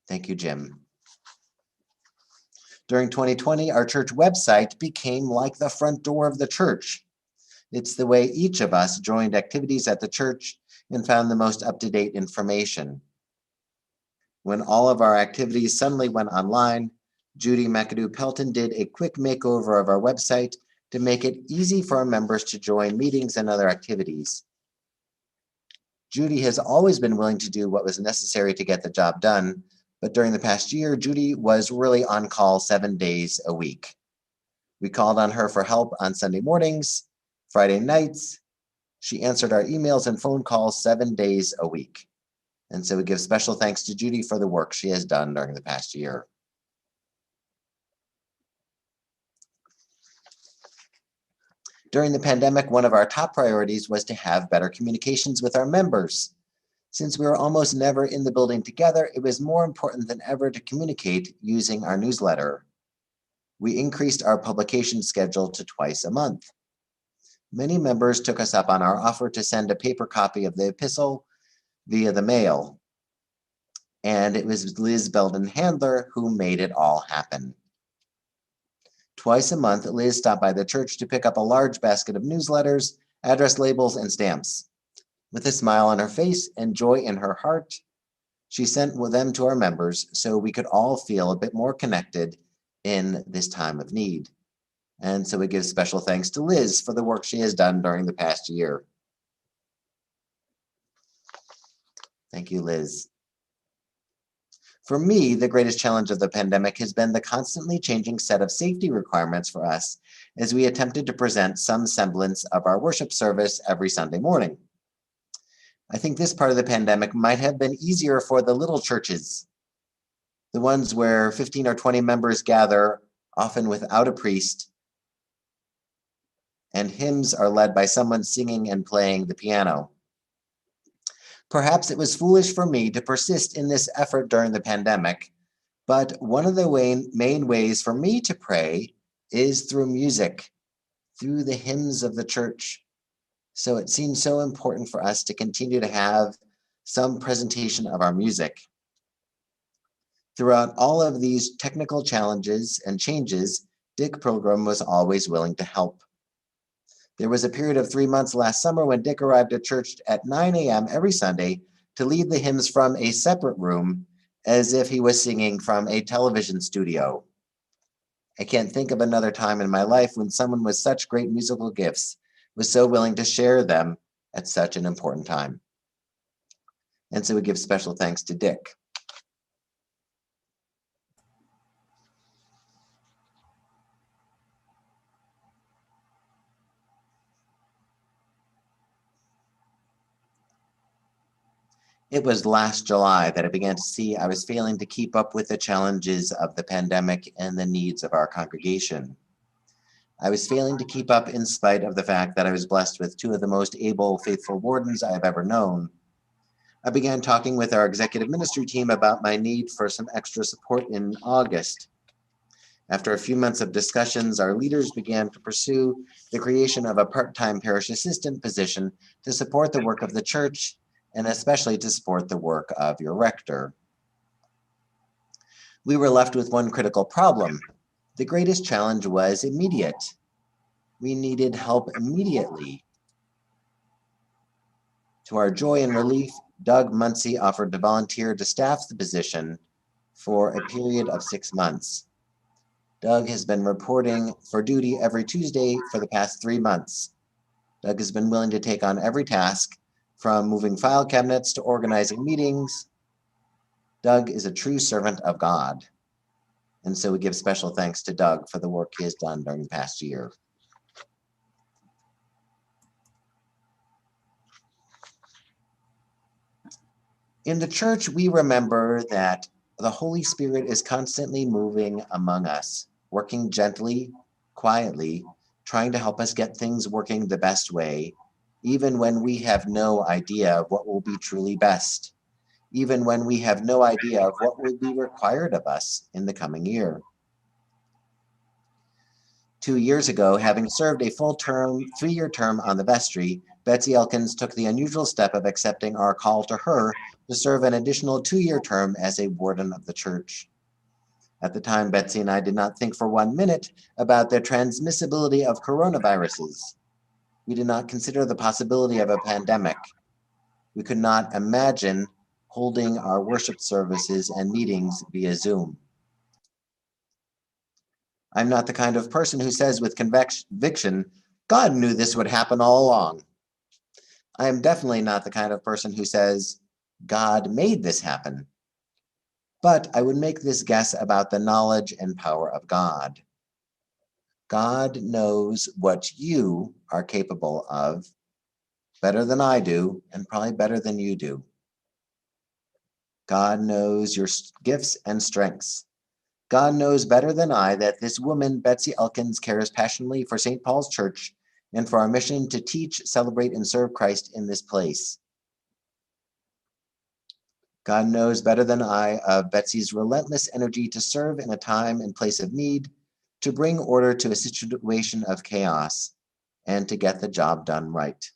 Thank you, Jim. During 2020, our church website became like the front door of the church. It's the way each of us joined activities at the church and found the most up-to-date information. When all of our activities suddenly went online, Judy McAdoo-Pelton did a quick makeover of our website to make it easy for our members to join meetings and other activities. Judy has always been willing to do what was necessary to get the job done, but during the past year, Judy was really on call 7 days a week. We called on her for help on Sunday mornings, Friday nights. She answered our emails and phone calls 7 days a week. And so we give special thanks to Judy for the work she has done during the past year. During the pandemic, one of our top priorities was to have better communications with our members. Since we were almost never in the building together, it was more important than ever to communicate using our newsletter. We increased our publication schedule to twice a month. Many members took us up on our offer to send a paper copy of the epistle via the mail. And it was Liz Belden Handler who made it all happen. Twice a month, Liz stopped by the church to pick up a large basket of newsletters, address labels, and stamps. With a smile on her face and joy in her heart, she sent them to our members so we could all feel a bit more connected in this time of need. And so we give special thanks to Liz for the work she has done during the past year. Thank you, Liz. For me, the greatest challenge of the pandemic has been the constantly changing set of safety requirements for us as we attempted to present some semblance of our worship service every Sunday morning. I think this part of the pandemic might have been easier for the little churches, the ones where 15 or 20 members gather, often without a priest, and hymns are led by someone singing and playing the piano. Perhaps it was foolish for me to persist in this effort during the pandemic, but one of the main ways for me to pray is through music, through the hymns of the church. So it seems so important for us to continue to have some presentation of our music. Throughout all of these technical challenges and changes, Dick Pilgrim was always willing to help. There was a period of 3 months last summer when Dick arrived at church at 9 a.m. every Sunday to lead the hymns from a separate room as if he was singing from a television studio. I can't think of another time in my life when someone with such great musical gifts was so willing to share them at such an important time. And so we give special thanks to Dick. It was last July that I began to see I was failing to keep up with the challenges of the pandemic and the needs of our congregation. I was failing to keep up in spite of the fact that I was blessed with two of the most able, faithful wardens I have ever known. I began talking with our executive ministry team about my need for some extra support in August. After a few months of discussions, our leaders began to pursue the creation of a part-time parish assistant position to support the work of the church and especially to support the work of your rector. We were left with one critical problem. The greatest challenge was immediate. We needed help immediately. To our joy and relief, Doug Muncie offered to volunteer to staff the position for a period of 6 months. Doug has been reporting for duty every Tuesday for the past 3 months. Doug has been willing to take on every task, from moving file cabinets to organizing meetings. Doug is a true servant of God. And so we give special thanks to Doug for the work he has done during the past year. In the church, we remember that the Holy Spirit is constantly moving among us, working gently, quietly, trying to help us get things working the best way, even when we have no idea of what will be truly best, even when we have no idea of what will be required of us in the coming year. 2 years ago, having served a full term, 3-year term on the vestry, Betsy Elkins took the unusual step of accepting our call to her to serve an additional 2-year term as a warden of the church. At the time, Betsy and I did not think for 1 minute about the transmissibility of coronaviruses. We did not consider the possibility of a pandemic. We could not imagine holding our worship services and meetings via Zoom. I'm not the kind of person who says with conviction, God knew this would happen all along. I am definitely not the kind of person who says, God made this happen. But I would make this guess about the knowledge and power of God. God knows what you are capable of better than I do, and probably better than you do. God knows your gifts and strengths. God knows better than I that this woman, Betsy Elkins, cares passionately for St. Paul's Church and for our mission to teach, celebrate, and serve Christ in this place. God knows better than I of Betsy's relentless energy to serve in a time and place of need, to bring order to a situation of chaos, and to get the job done right.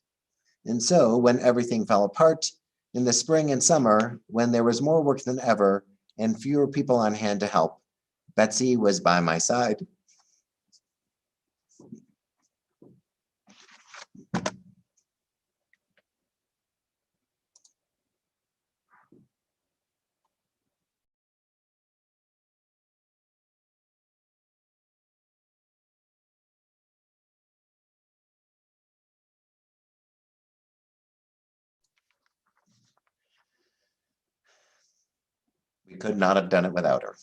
And so, when everything fell apart, in the spring and summer, when there was more work than ever and fewer people on hand to help, Betsy was by my side. We could not have done it without her.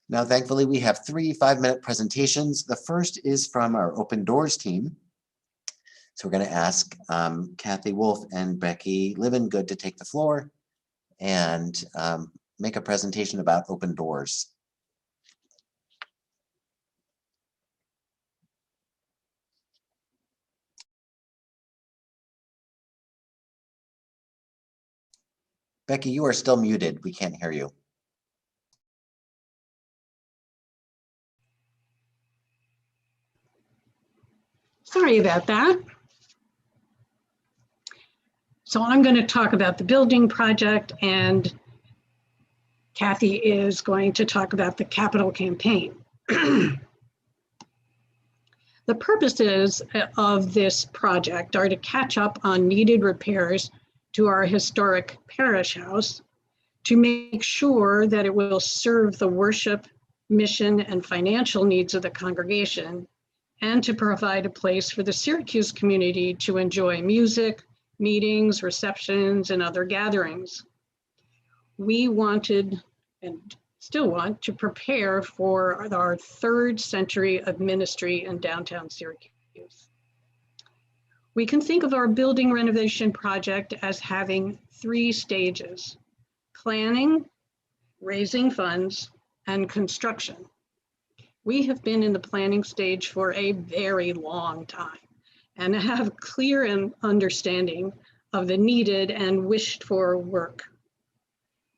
Now, thankfully, we have 3 5-minute presentations. The first is from our Open Doors team. So we're going to ask Kathy Wolf and Becky Livengood to take the floor and make a presentation about Open Doors. Becky, you are still muted. We can't hear you. Sorry about that. So I'm going to talk about the building project, and Kathy is going to talk about the capital campaign. The purposes of this project are to catch up on needed repairs to our historic parish house, to make sure that it will serve the worship, mission, and financial needs of the congregation, and to provide a place for the Syracuse community to enjoy music, meetings, receptions, and other gatherings. We wanted and still want to prepare for our 3rd century of ministry in downtown Syracuse. We can think of our building renovation project as having 3 stages: planning, raising funds, and construction. We have been in the planning stage for a very long time and have clear understanding of the needed and wished for work.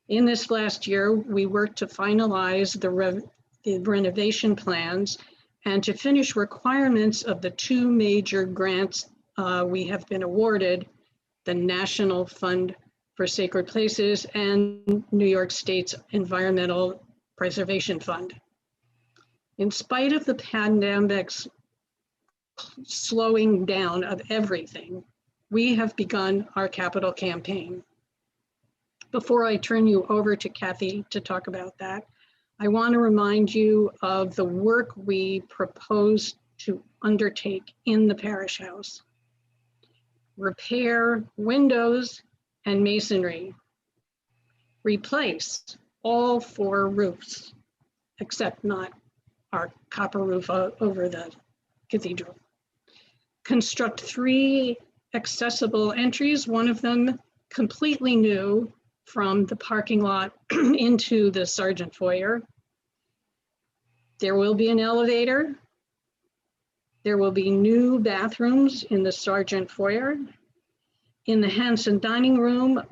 In this last year, we worked to finalize the renovation plans and to finish requirements of the 2 major grants we have been awarded, the National Fund for Sacred Places and New York State's Environmental Preservation Fund. In spite of the pandemic's slowing down of everything, we have begun our capital campaign. Before I turn you over to Kathy to talk about that, I want to remind you of the work we propose to undertake in the parish house. Repair windows and masonry. Replace all 4 roofs, except not our copper roof over the cathedral. Construct 3 accessible entries, one of them completely new from the parking lot into the sergeant foyer. There will be an elevator. There will be new bathrooms in the sergeant foyer. In the Hanson dining room,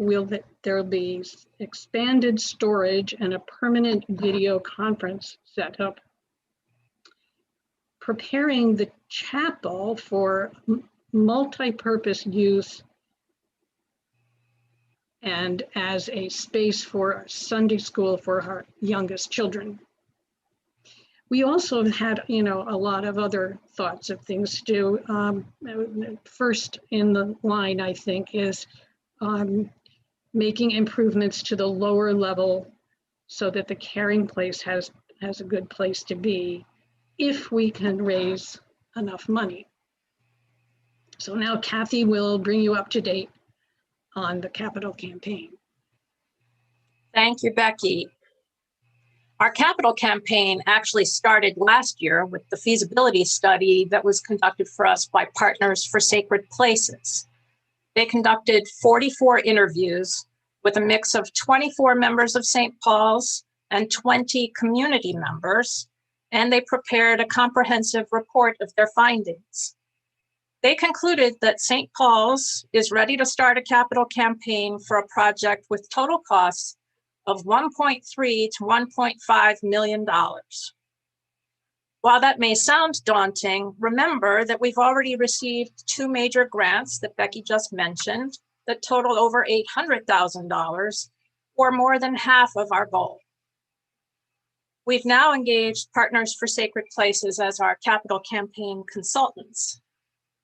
there will be expanded storage and a permanent video conference setup. Preparing the chapel for multi-purpose use and as a space for Sunday school for our youngest children. We also had, a lot of other thoughts of things to do. First in the line, I think, is making improvements to the lower level so that the caring place has a good place to be if we can raise enough money. So now Kathy will bring you up to date on the capital campaign. Thank you, Becky. Our capital campaign actually started last year with the feasibility study that was conducted for us by Partners for Sacred Places. They conducted 44 interviews with a mix of 24 members of St. Paul's and 20 community members, and they prepared a comprehensive report of their findings. They concluded that St. Paul's is ready to start a capital campaign for a project with total costs of $1.3 to $1.5 million. While that may sound daunting, remember that we've already received 2 major grants that Becky just mentioned that total over $800,000, or more than half of our goal. We've now engaged Partners for Sacred Places as our capital campaign consultants.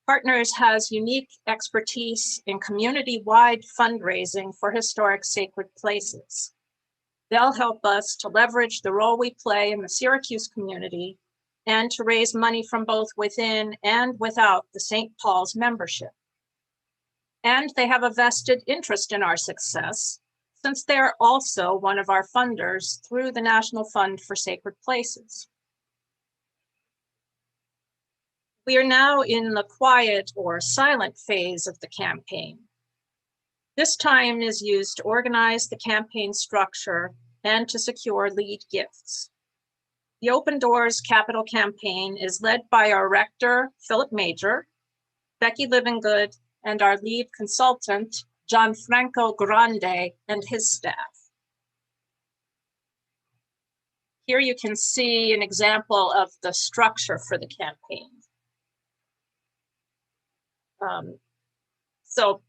Partners has unique expertise in community-wide fundraising for historic sacred places. They'll help us to leverage the role we play in the Syracuse community and to raise money from both within and without the St. Paul's membership. And they have a vested interest in our success, since they're also one of our funders through the National Fund for Sacred Places. We are now in the quiet or silent phase of the campaign. This time is used to organize the campaign structure and to secure lead gifts. The Open Doors Capital Campaign is led by our rector, Philip Major, Becky Livingood, and our lead consultant, Gianfranco Grande, and his staff. Here you can see an example of the structure for the campaign. So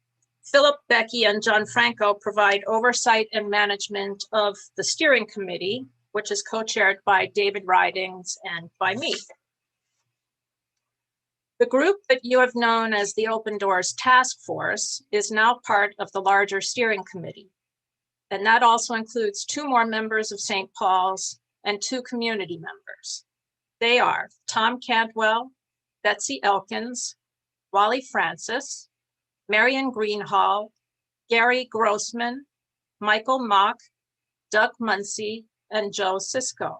Philip, Becky, and Gianfranco provide oversight and management of the steering committee, which is co-chaired by David Ridings and by me. The group that you have known as the Open Doors Task Force is now part of the larger steering committee. And that also includes 2 more members of St. Paul's and 2 community members. They are Tom Cantwell, Betsy Elkins, Wally Francis, Marion Greenhall, Gary Grossman, Michael Mock, Doug Muncy, and Joe Sisko.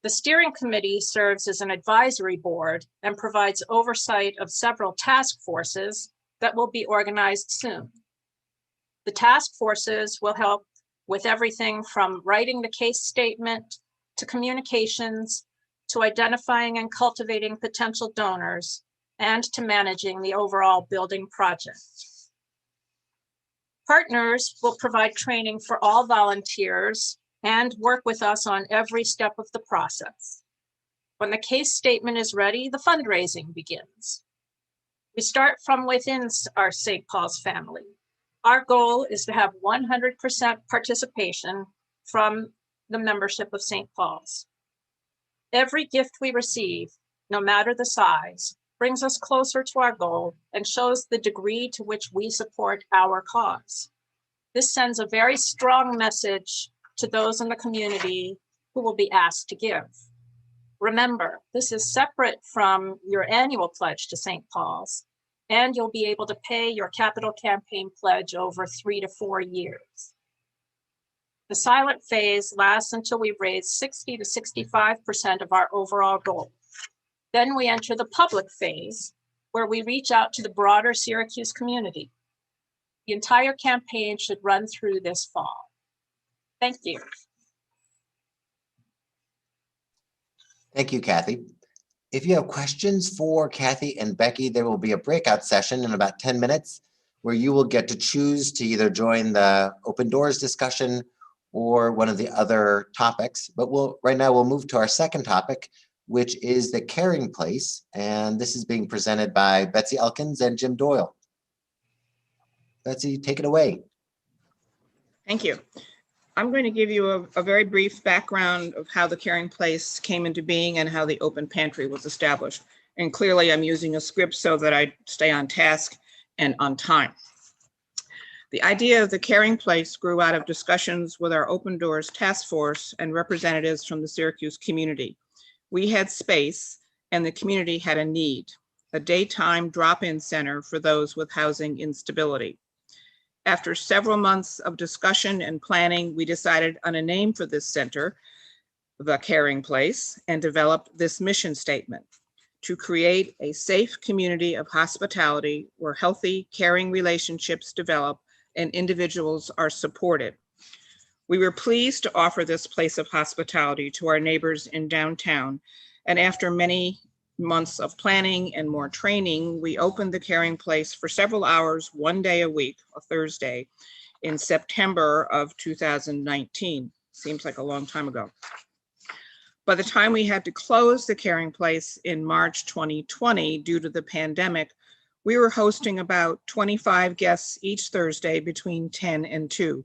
The steering committee serves as an advisory board and provides oversight of several task forces that will be organized soon. The task forces will help with everything from writing the case statement to communications, to identifying and cultivating potential donors, and to managing the overall building project. Partners will provide training for all volunteers and work with us on every step of the process. When the case statement is ready, the fundraising begins. We start from within our St. Paul's family. Our goal is to have 100% participation from the membership of St. Paul's. Every gift we receive, no matter the size, brings us closer to our goal and shows the degree to which we support our cause. This sends a very strong message to those in the community who will be asked to give. Remember, this is separate from your annual pledge to St. Paul's, and you'll be able to pay your capital campaign pledge over 3 to 4 years. The silent phase lasts until we raise 60 to 65% of our overall goal. Then we enter the public phase, where we reach out to the broader Syracuse community. The entire campaign should run through this fall. Thank you. Thank you, Kathy. If you have questions for Kathy and Becky, there will be a breakout session in about 10 minutes where you will get to choose to either join the open doors discussion or one of the other topics. But right now we'll move to our second topic, which is the caring place. And this is being presented by Betsy Elkins and Jim Doyle. Betsy, take it away. Thank you. I'm going to give you a very brief background of how the Caring Place came into being and how the Open Pantry was established. And clearly I'm using a script so that I stay on task and on time. The idea of the Caring Place grew out of discussions with our Open Doors Task Force and representatives from the Syracuse community. We had space and the community had a need, a daytime drop-in center for those with housing instability. After several months of discussion and planning, we decided on a name for this center, the Caring Place, and developed this mission statement: to create a safe community of hospitality where healthy, caring relationships develop and individuals are supported. We were pleased to offer this place of hospitality to our neighbors in downtown, and after many months of planning and more training, we opened the Caring Place for several hours, 1 day a week, a Thursday, in September of 2019. Seems like a long time ago. By the time we had to close the Caring Place in March 2020 due to the pandemic, we were hosting about 25 guests each Thursday between 10 and 2.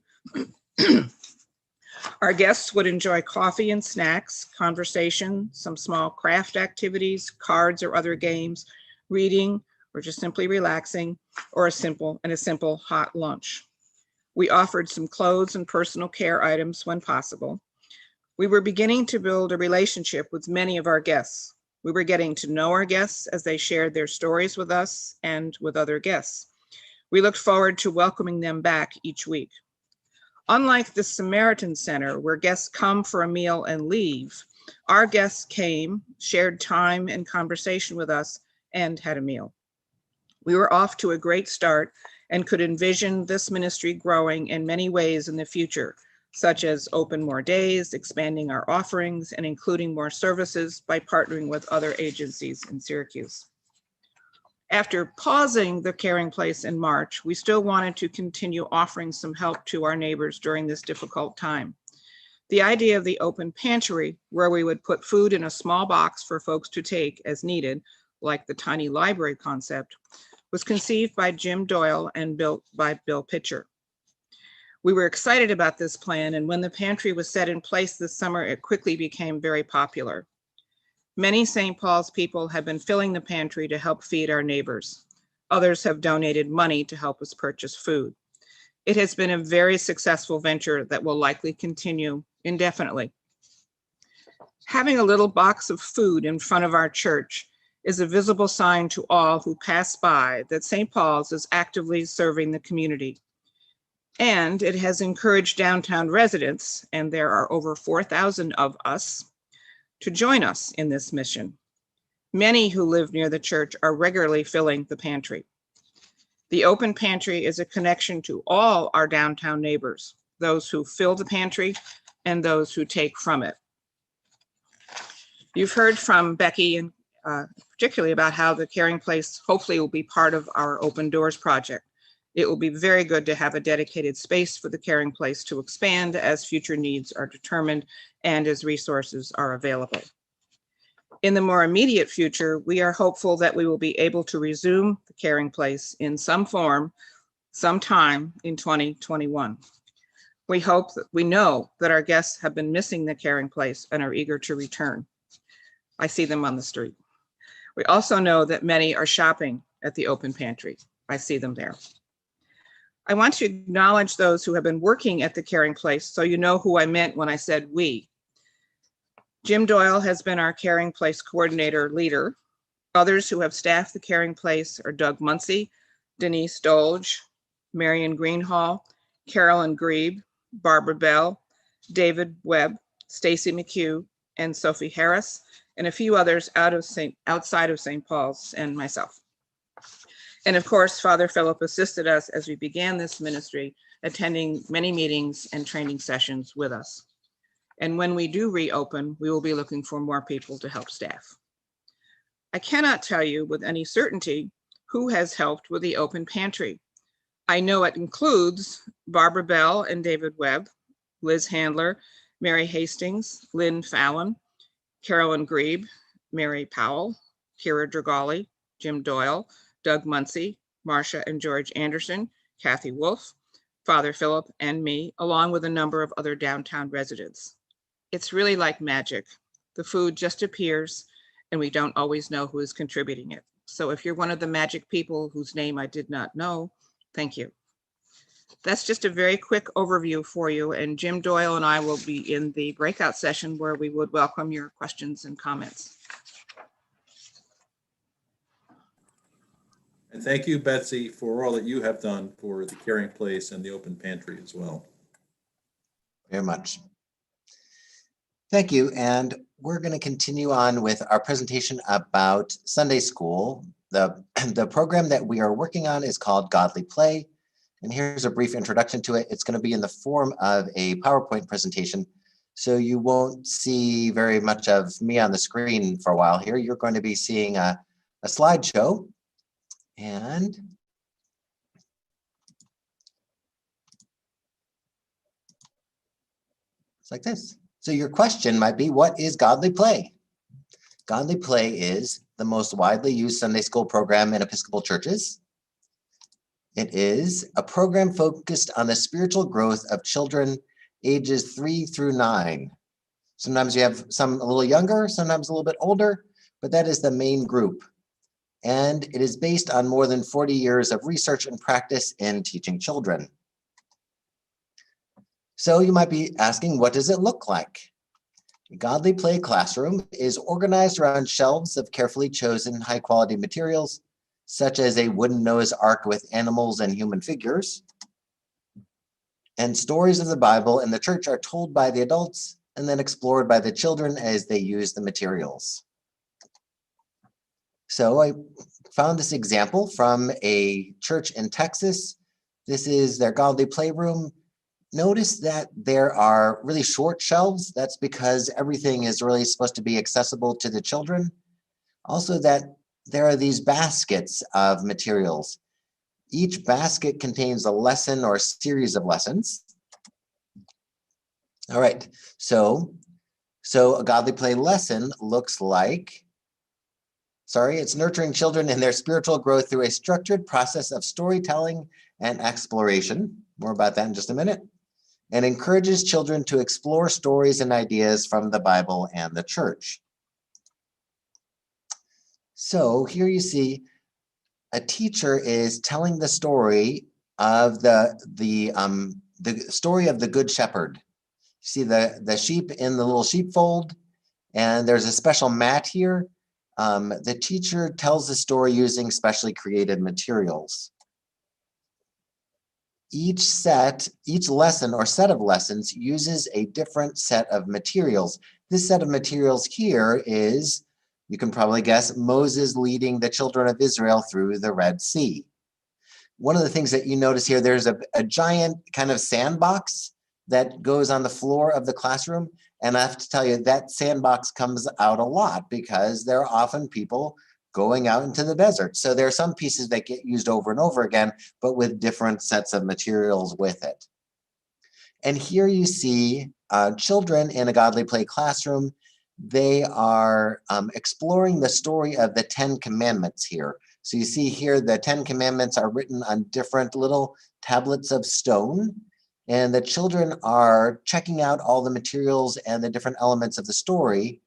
Our guests would enjoy coffee and snacks, conversation, some small craft activities, cards or other games, reading, or just simply relaxing, or a simple hot lunch. We offered some clothes and personal care items when possible. We were beginning to build a relationship with many of our guests. We were getting to know our guests as they shared their stories with us and with other guests. We looked forward to welcoming them back each week. Unlike the Samaritan Center, where guests come for a meal and leave, our guests came, shared time and conversation with us, and had a meal. We were off to a great start and could envision this ministry growing in many ways in the future, such as open more days, expanding our offerings, and including more services by partnering with other agencies in Syracuse. After pausing the Caring Place in March, we still wanted to continue offering some help to our neighbors during this difficult time. The idea of the Open Pantry, where we would put food in a small box for folks to take as needed, like the tiny library concept, was conceived by Jim Doyle and built by Bill Pitcher. We were excited about this plan, and when the pantry was set in place this summer, it quickly became very popular. Many St. Paul's people have been filling the pantry to help feed our neighbors. Others have donated money to help us purchase food. It has been a very successful venture that will likely continue indefinitely. Having a little box of food in front of our church is a visible sign to all who pass by that St. Paul's is actively serving the community. And it has encouraged downtown residents, and there are over 4,000 of us, to join us in this mission. Many who live near the church are regularly filling the pantry. The open pantry is a connection to all our downtown neighbors, those who fill the pantry and those who take from it. You've heard from Becky and particularly about how the Caring Place hopefully will be part of our Open Doors project. It will be very good to have a dedicated space for the Caring Place to expand as future needs are determined and as resources are available. In the more immediate future, we are hopeful that we will be able to resume the Caring Place in some form sometime in 2021. We know that our guests have been missing the Caring Place and are eager to return. I see them on the street. We also know that many are shopping at the open pantry. I see them there. I want to acknowledge those who have been working at the Caring Place so you know who I meant when I said we. Jim Doyle has been our Caring Place coordinator leader. Others who have staffed the Caring Place are Doug Muncy, Denise Dolge, Marion Greenhall, Carolyn Grebe, Barbara Bell, David Webb, Stacy McHugh, and Sophie Harris, and a few others outside of St. Paul's and myself. And of course, Father Philip assisted us as we began this ministry, attending many meetings and training sessions with us. And when we do reopen, we will be looking for more people to help staff. I cannot tell you with any certainty who has helped with the open pantry. I know it includes Barbara Bell and David Webb, Liz Handler, Mary Hastings, Lynn Fallon, Carolyn Grebe, Mary Powell, Kira Dragali, Jim Doyle, Doug Muncy, Marcia and George Anderson, Kathy Wolf, Father Philip, and me, along with a number of other downtown residents. It's really like magic. The food just appears and we don't always know who is contributing it. So if you're one of the magic people whose name I did not know, thank you. That's just a very quick overview for you, and Jim Doyle and I will be in the breakout session where we would welcome your questions and comments. And thank you, Betsy, for all that you have done for the Caring Place and the open pantry as well. Very much. Thank you. And we're going to continue on with our presentation about Sunday school. The program that we are working on is called Godly Play. And here's a brief introduction to it. It's going to be in the form of a PowerPoint presentation. So you won't see very much of me on the screen for a while here. You're going to be seeing a slideshow. And it's like this. So your question might be, what is Godly Play? Godly Play is the most widely used Sunday school program in Episcopal churches. It is a program focused on the spiritual growth of children ages 3 through 9. Sometimes you have some a little younger, sometimes a little bit older, but that is the main group. And it is based on more than 40 years of research and practice in teaching children. So you might be asking, what does it look like? A Godly Play classroom is organized around shelves of carefully chosen high-quality materials, such as a wooden Noah's Ark with animals and human figures. And stories of the Bible and the church are told by the adults and then explored by the children as they use the materials. So I found this example from a church in Texas. This is their Godly Playroom. Notice that there are really short shelves. That's because everything is really supposed to be accessible to the children. Also that there are these baskets of materials. Each basket contains a lesson or a series of lessons. All right, so a Godly Play lesson looks like, it's nurturing children in their spiritual growth through a structured process of storytelling and exploration. More about that in just a minute. And encourages children to explore stories and ideas from the Bible and the church. So here you see a teacher is telling the story of the story of the Good Shepherd. You see the sheep in the little sheepfold, and there's a special mat here. The teacher tells the story using specially created materials. Each lesson or set of lessons uses a different set of materials. This set of materials here is, you can probably guess, Moses leading the children of Israel through the Red Sea. One of the things that you notice here, there's a giant kind of sandbox that goes on the floor of the classroom. And I have to tell you, that sandbox comes out a lot because there are often people going out into the desert. So there are some pieces that get used over and over again, but with different sets of materials with it. And here you see children in a Godly Play classroom. They are exploring the story of the 10 Commandments here. So you see here, the 10 Commandments are written on different little tablets of stone. And the children are checking out all the materials and the different elements of the story.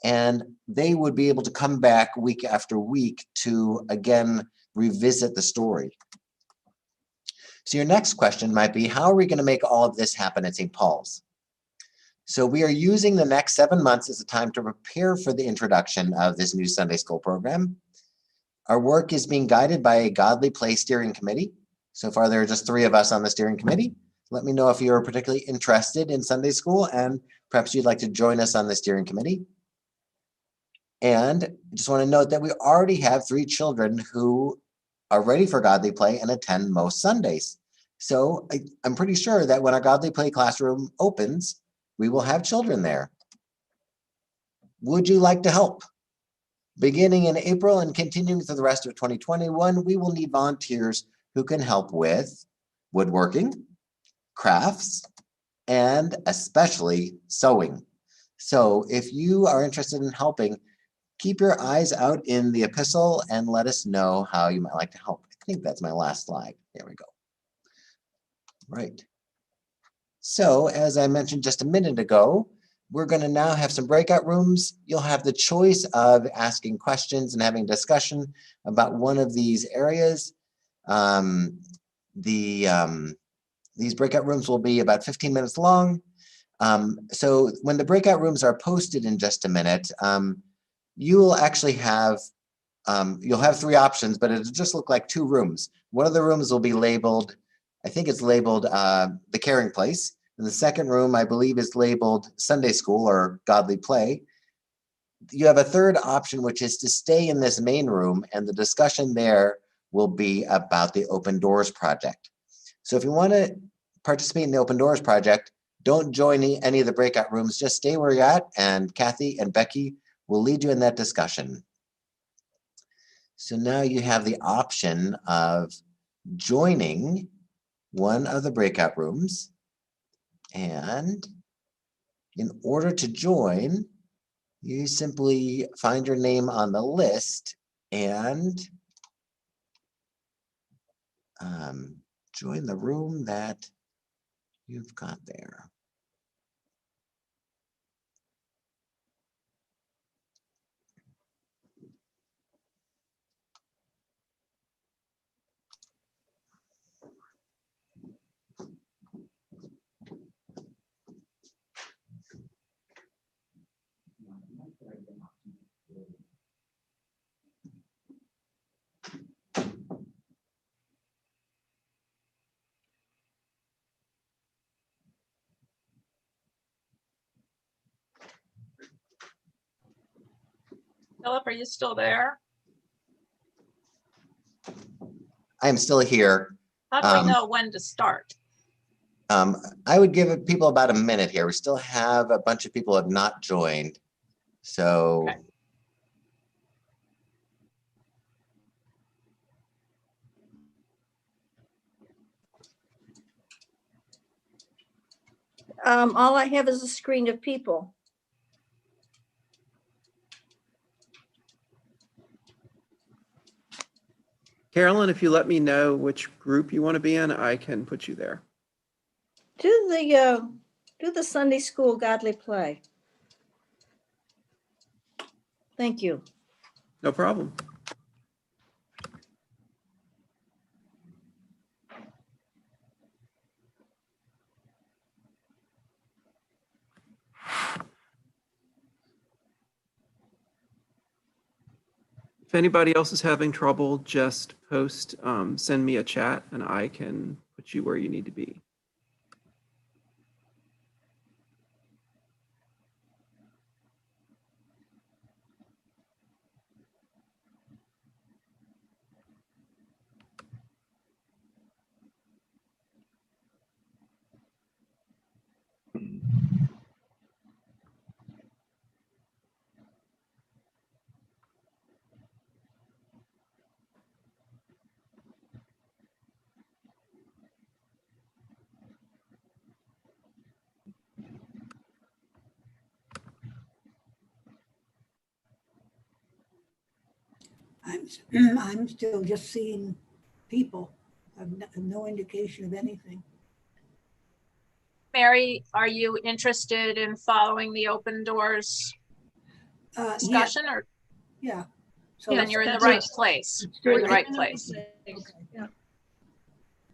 And they would be able to come back week after week to, again, revisit the story. So your next question might be, how are we going to make all of this happen at St. Paul's? So we are using the next 7 months as a time to prepare for the introduction of this new Sunday school program. Our work is being guided by a Godly Play steering committee. So far, there are just 3 of us on the steering committee. Let me know if you're particularly interested in Sunday school and perhaps you'd like to join us on the steering committee. And I just want to note that we already have 3 children who are ready for Godly Play and attend most Sundays. So I'm pretty sure that when our Godly Play classroom opens, we will have children there. Would you like to help? Beginning in April and continuing through the rest of 2021, we will need volunteers who can help with woodworking, crafts, and especially sewing. So if you are interested in helping, keep your eyes out in the epistle and let us know how you might like to help. I think that's my last slide. There we go. Right. So as I mentioned just a minute ago, we're going to now have some breakout rooms. You'll have the choice of asking questions and having discussion about one of these areas. These breakout rooms will be about 15 minutes long. So when the breakout rooms are posted in just a minute, you will actually have, you'll have 3 options, but it'll just look like 2 rooms. One of the rooms will be labeled, I think it's labeled the Caring Place. And the second room, I believe, is labeled Sunday School or Godly Play. You have a third option, which is to stay in this main room, and the discussion there will be about the Open Doors Project. So if you want to participate in the Open Doors Project, don't join any of the breakout rooms, just stay where you're at, and Kathy and Becky will lead you in that discussion. So now you have the option of joining one of the breakout rooms. And in order to join, you simply find your name on the list and join the room that you've got there. Philip, are you still there? I am still here. How do we know when to start? I would give people about a minute here. We still have a bunch of people who have not joined. So. Okay. All I have is a screen of people. Carolyn, if you let me know which group you want to be in, I can put you there. Do the Sunday School Godly Play. Thank you. No problem. If anybody else is having trouble, just post, send me a chat and I can put you where you need to be. I'm still just seeing people. I've no indication of anything. Mary, are you interested in following the open doors discussion or? Yeah. Then you're in the right place. You're in the right place. Okay, yeah.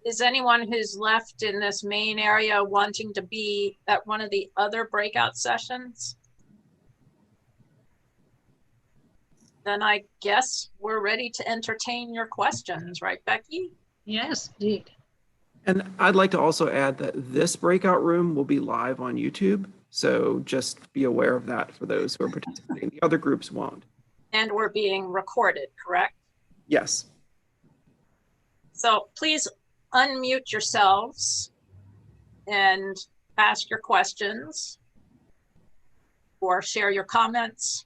Is anyone who's left in this main area wanting to be at one of the other breakout sessions? Then I guess we're ready to entertain your questions, right, Becky? Yes, indeed. And I'd like to also add that this breakout room will be live on YouTube. So just be aware of that for those who are participating. The other groups won't. And we're being recorded, correct? Yes. So please unmute yourselves and ask your questions or share your comments.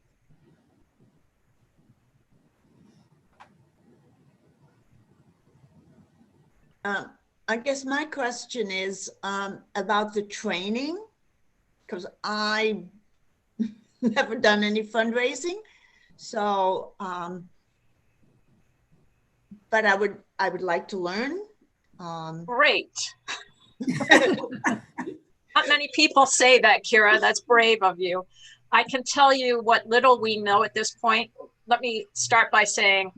I guess my question is about the training, because I never done any fundraising. So, but I would like to learn. Great. Not many people say that, Kira. That's brave of you. I can tell you what little we know at this point. Let me start by saying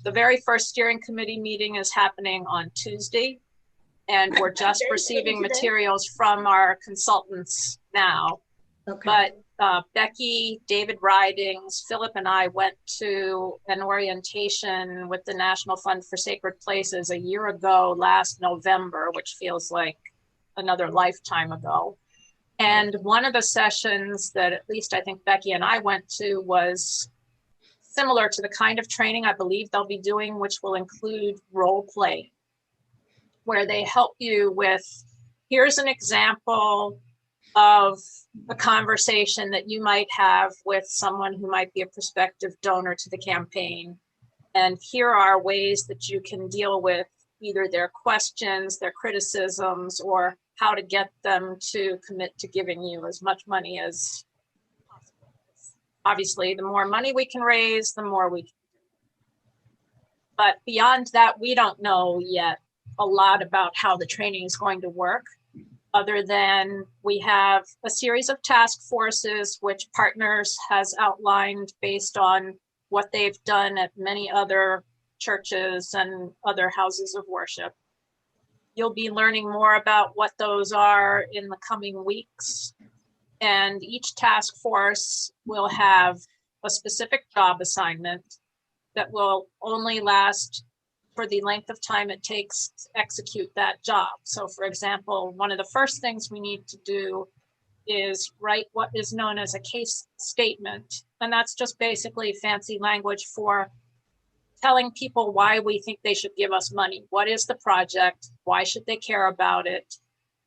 the very first steering committee meeting is happening on Tuesday, and we're just receiving materials from our consultants now. Okay. But Becky, David Ridings, Philip, and I went to an orientation with the National Fund for Sacred Places a year ago, last November, which feels like another lifetime ago. And one of the sessions that at least I think Becky and I went to was similar to the kind of training I believe they'll be doing, which will include role play, where they help you with, here's an example of a conversation that you might have with someone who might be a prospective donor to the campaign. And here are ways that you can deal with either their questions, their criticisms, or how to get them to commit to giving you as much money as possible. Obviously, the more money we can raise, the more we can do. But beyond that, we don't know yet a lot about how the training is going to work, other than we have a series of task forces which Partners has outlined based on what they've done at many other churches and other houses of worship. You'll be learning more about what those are in the coming weeks. And each task force will have a specific job assignment that will only last for the length of time it takes to execute that job. So for example, one of the first things we need to do is write what is known as a case statement. And that's just basically fancy language for telling people why we think they should give us money. What is the project? Why should they care about it?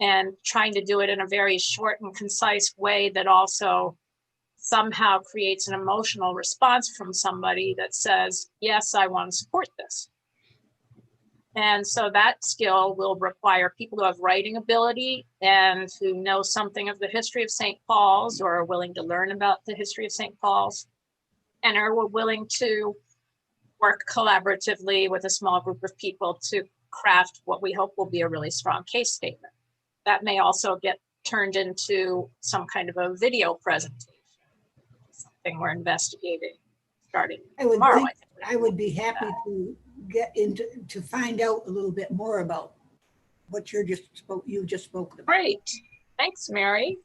And trying to do it in a very short and concise way that also somehow creates an emotional response from somebody that says, yes, I want to support this. And so that skill will require people who have writing ability and who know something of the history of St. Paul's or are willing to learn about the history of St. Paul's and are willing to work collaboratively with a small group of people to craft what we hope will be a really strong case statement. That may also get turned into some kind of a video presentation, something we're investigating starting tomorrow. I would be happy to get into, to find out a little bit more about what you just spoke about. Great, thanks, Mary.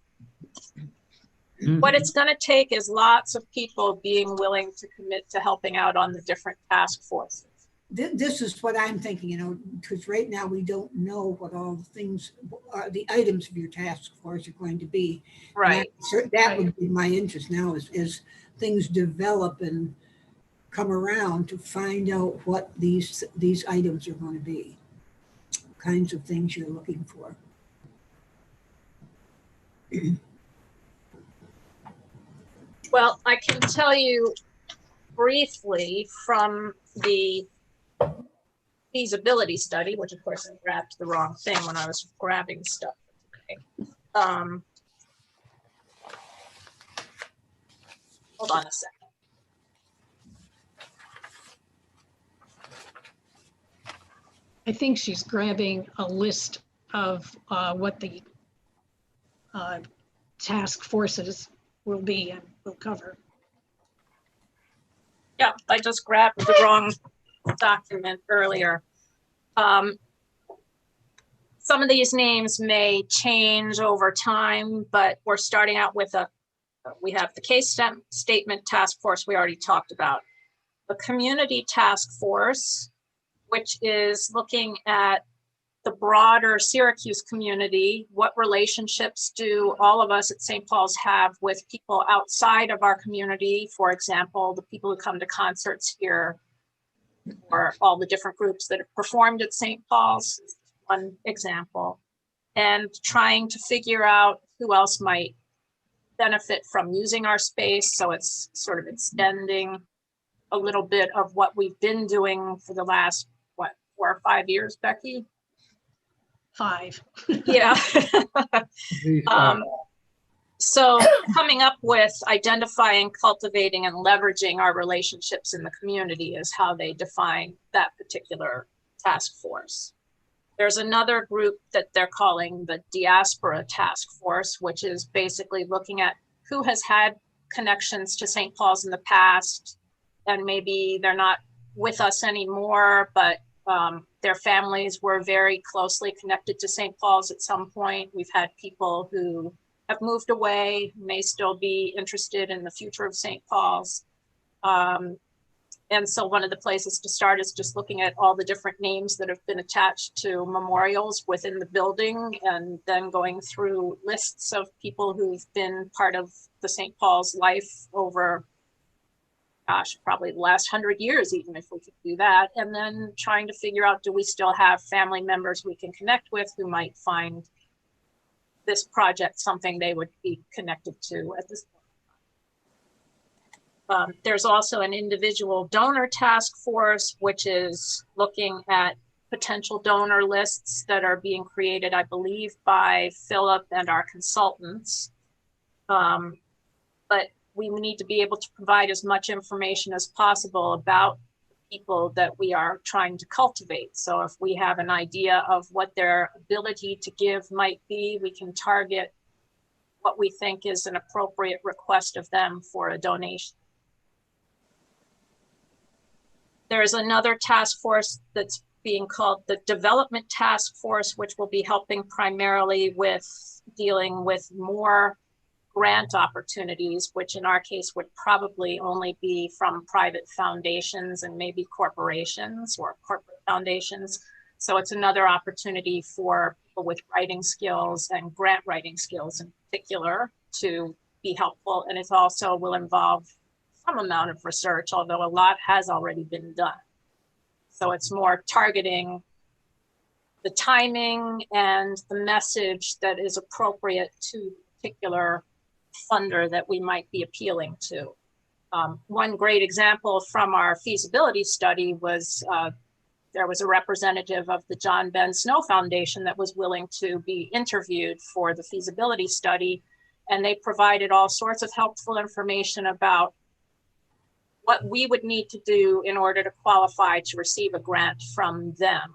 What it's going to take is lots of people being willing to commit to helping out on the different task forces. This is what I'm thinking, you know, because right now we don't know what all the things are, the items of your task force are going to be. Right. That would be my interest now is things develop and come around to find out what these items are going to be, kinds of things you're looking for. Well, I can tell you briefly from the feasibility study, which of course I grabbed the wrong thing when I was grabbing stuff. Okay. Hold on a second. I think she's grabbing a list of what the task forces will be and will cover. Yeah, I just grabbed the wrong document earlier. Some of these names may change over time, but we're starting out with we have the case statement task force we already talked about. The community task force, which is looking at the broader Syracuse community. What relationships do all of us at St. Paul's have with people outside of our community? For example, the people who come to concerts here, or all the different groups that have performed at St. Paul's, one example. And trying to figure out who else might benefit from using our space. So it's sort of extending a little bit of what we've been doing for the last, 4 or 5 years, Becky? 5. Yeah. So coming up with identifying, cultivating, and leveraging our relationships in the community is how they define that particular task force. There's another group that they're calling the Diaspora Task Force, which is basically looking at who has had connections to St. Paul's in the past, and maybe they're not with us anymore, but their families were very closely connected to St. Paul's at some point. We've had people who have moved away, may still be interested in the future of St. Paul's. And so one of the places to start is just looking at all the different names that have been attached to memorials within the building, and then going through lists of people who've been part of the St. Paul's life over, gosh, probably the last 100 years, even if we could do that. And then trying to figure out, do we still have family members we can connect with who might find this project something they would be connected to at this point. There's also an individual donor task force, which is looking at potential donor lists that are being created, I believe, by Philip and our consultants. But we need to be able to provide as much information as possible about people that we are trying to cultivate. So if we have an idea of what their ability to give might be, we can target what we think is an appropriate request of them for a donation. There's another task force that's being called the Development Task Force, which will be helping primarily with dealing with more grant opportunities, which in our case would probably only be from private foundations and maybe corporations or corporate foundations. So it's another opportunity for people with writing skills and grant writing skills in particular to be helpful. And it also will involve some amount of research, although a lot has already been done. So it's more targeting the timing and the message that is appropriate to particular funder that we might be appealing to. One great example from our feasibility study was there was a representative of the John Ben Snow Foundation that was willing to be interviewed for the feasibility study, and they provided all sorts of helpful information about what we would need to do in order to qualify to receive a grant from them,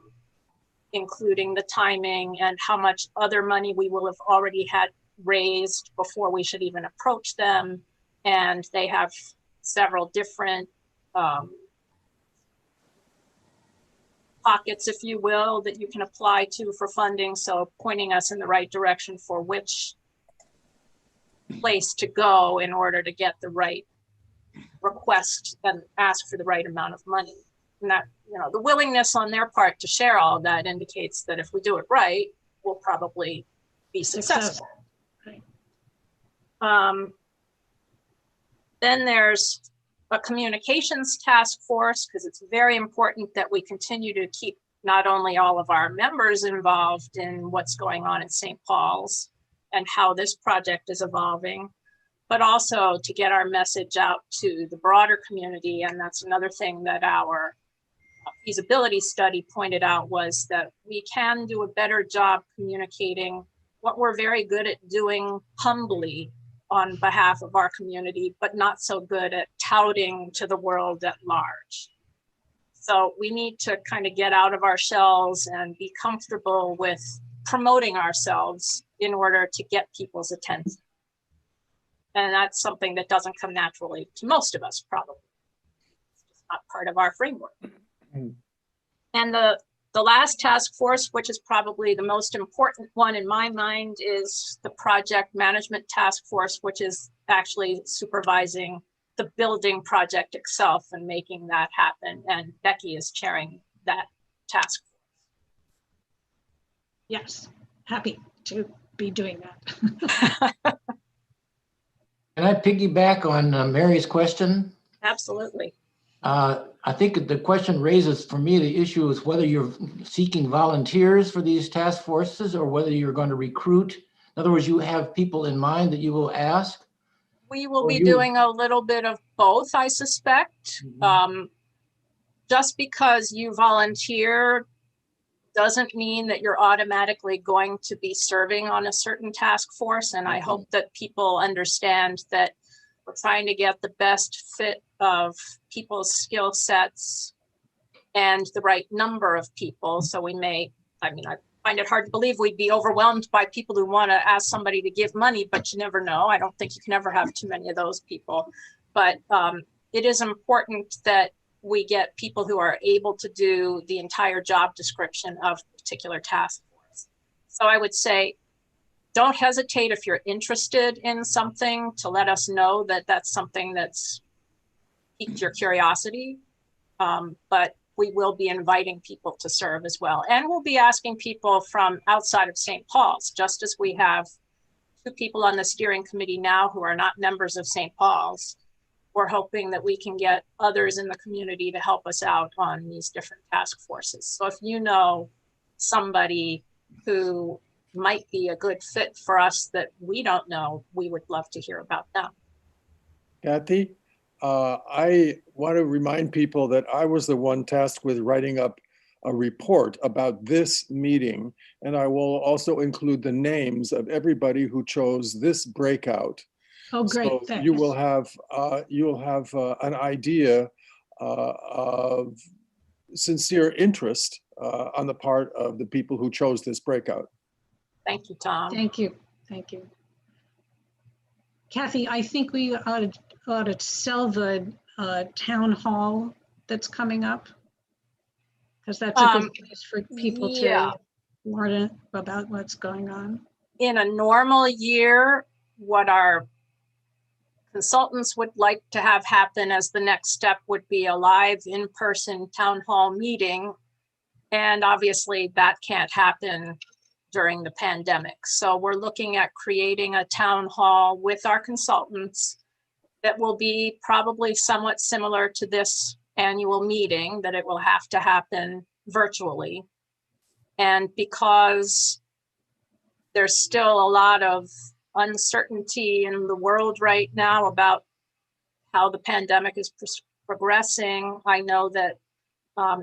including the timing and how much other money we will have already had raised before we should even approach them. And they have several different pockets, if you will, that you can apply to for funding. So pointing us in the right direction for which place to go in order to get the right request and ask for the right amount of money. And that, you know, the willingness on their part to share all of that indicates that if we do it right, we'll probably be successful. Then there's a communications task force, because it's very important that we continue to keep not only all of our members involved in what's going on at St. Paul's and how this project is evolving, but also to get our message out to the broader community. And that's another thing that our feasibility study pointed out, was that we can do a better job communicating what we're very good at doing humbly on behalf of our community, but not so good at touting to the world at large. So we need to kind of get out of our shells and be comfortable with promoting ourselves in order to get people's attention. And that's something that doesn't come naturally to most of us, probably. It's just not part of our framework. And the last task force, which is probably the most important one in my mind, is the project management task force, which is actually supervising the building project itself and making that happen. And Becky is chairing that task force. Yes, happy to be doing that. Can I piggyback on Mary's question? Absolutely. I think the question raises for me the issue is whether you're seeking volunteers for these task forces or whether you're going to recruit. In other words, you have people in mind that you will ask. We will be doing a little bit of both, I suspect. Just because you volunteer doesn't mean that you're automatically going to be serving on a certain task force. And I hope that people understand that we're trying to get the best fit of people's skill sets and the right number of people. So we may, I mean, I find it hard to believe we'd be overwhelmed by people who want to ask somebody to give money, but you never know. I don't think you can ever have too many of those people. But it is important that we get people who are able to do the entire job description of a particular task force. So I would say, don't hesitate if you're interested in something to let us know that that's something that's piqued your curiosity. But we will be inviting people to serve as well. And we'll be asking people from outside of St. Paul's, just as we have 2 people on the steering committee now who are not members of St. Paul's. We're hoping that we can get others in the community to help us out on these different task forces. So if you know somebody who might be a good fit for us that we don't know, we would love to hear about them. Kathy, I want to remind people that I was the one tasked with writing up a report about this meeting, and I will also include the names of everybody who chose this breakout. Oh, great! So thanks. you will have an idea of sincere interest on the part of the people who chose this breakout. Thank you, Tom. Thank you. Thank you. Kathy, I think we ought to sell the town hall that's coming up, because that's a good place for people to learn about what's going on. In a normal year, what our consultants would like to have happen as the next step would be a live in-person town hall meeting. And obviously that can't happen during the pandemic. So we're looking at creating a town hall with our consultants that will be probably somewhat similar to this annual meeting, that it will have to happen virtually. And because there's still a lot of uncertainty in the world right now about how the pandemic is progressing, I know that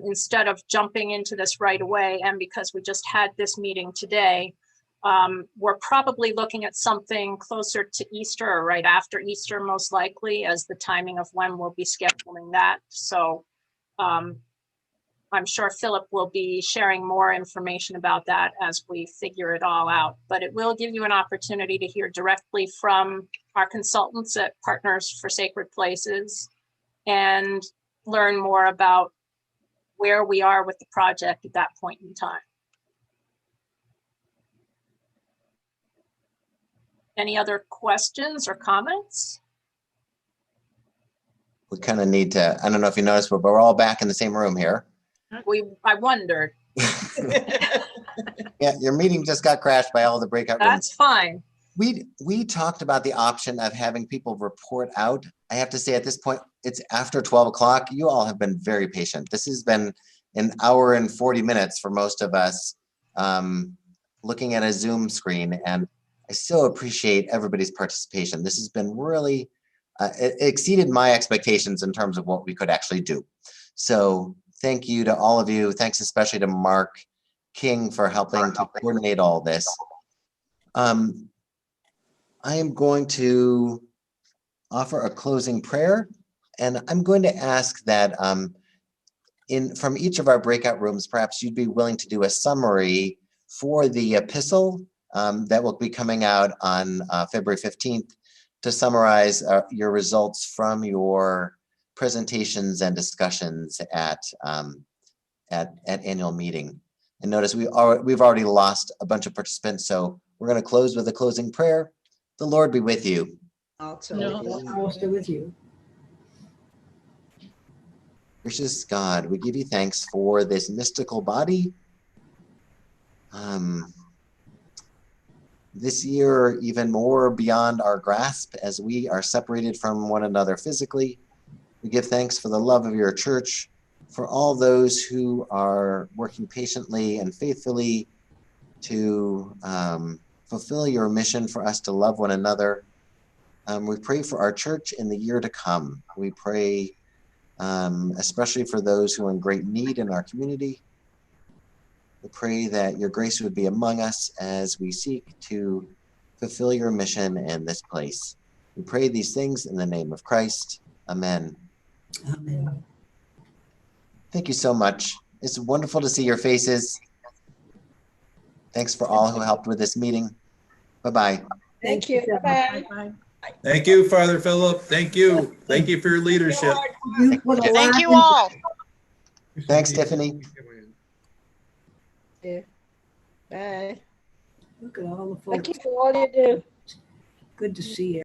instead of jumping into this right away, and because we just had this meeting today, we're probably looking at something closer to Easter or right after Easter, most likely, as the timing of when we'll be scheduling that. So I'm sure Philip will be sharing more information about that as we figure it all out. But it will give you an opportunity to hear directly from our consultants at Partners for Sacred Places and learn more about where we are with the project at that point in time. Any other questions or comments? We kind of need to, I don't know if you noticed, but we're all back in the same room here. I wondered. Yeah, your meeting just got crashed by all the breakout rooms. That's fine. We talked about the option of having people report out. I have to say at this point, it's after 12 o'clock. You all have been very patient. This has been an hour and 40 minutes for most of us looking at a Zoom screen. And I so appreciate everybody's participation. This has been really, it exceeded my expectations in terms of what we could actually do. So thank you to all of you. Thanks especially to Mark King for helping to coordinate all this. I am going to offer a closing prayer, and I'm going to ask that from each of our breakout rooms, perhaps you'd be willing to do a summary for the epistle that will be coming out on February 15th to summarize your results from your presentations and discussions at annual meeting. And notice we've already lost a bunch of participants, so we're going to close with a closing prayer. The Lord be with you. Also with you. Gracious God, we give you thanks for this mystical body. This year, even more beyond our grasp as we are separated from one another physically. We give thanks for the love of your church, for all those who are working patiently and faithfully to fulfill your mission for us to love one another. We pray for our church in the year to come. We pray especially for those who are in great need in our community. We pray that your grace would be among us as we seek to fulfill your mission in this place. We pray these things in the name of Christ. Amen. Amen. Thank you so much. It's wonderful to see your faces. Thanks for all who helped with this meeting. Bye-bye. Thank you. Bye. Thank you, Father Philip. Thank you. Thank you for your leadership. Thank you all. Thanks, Tiffany. Yeah. Bye. Look at all the Thank you folks. for all you do. Good to see you.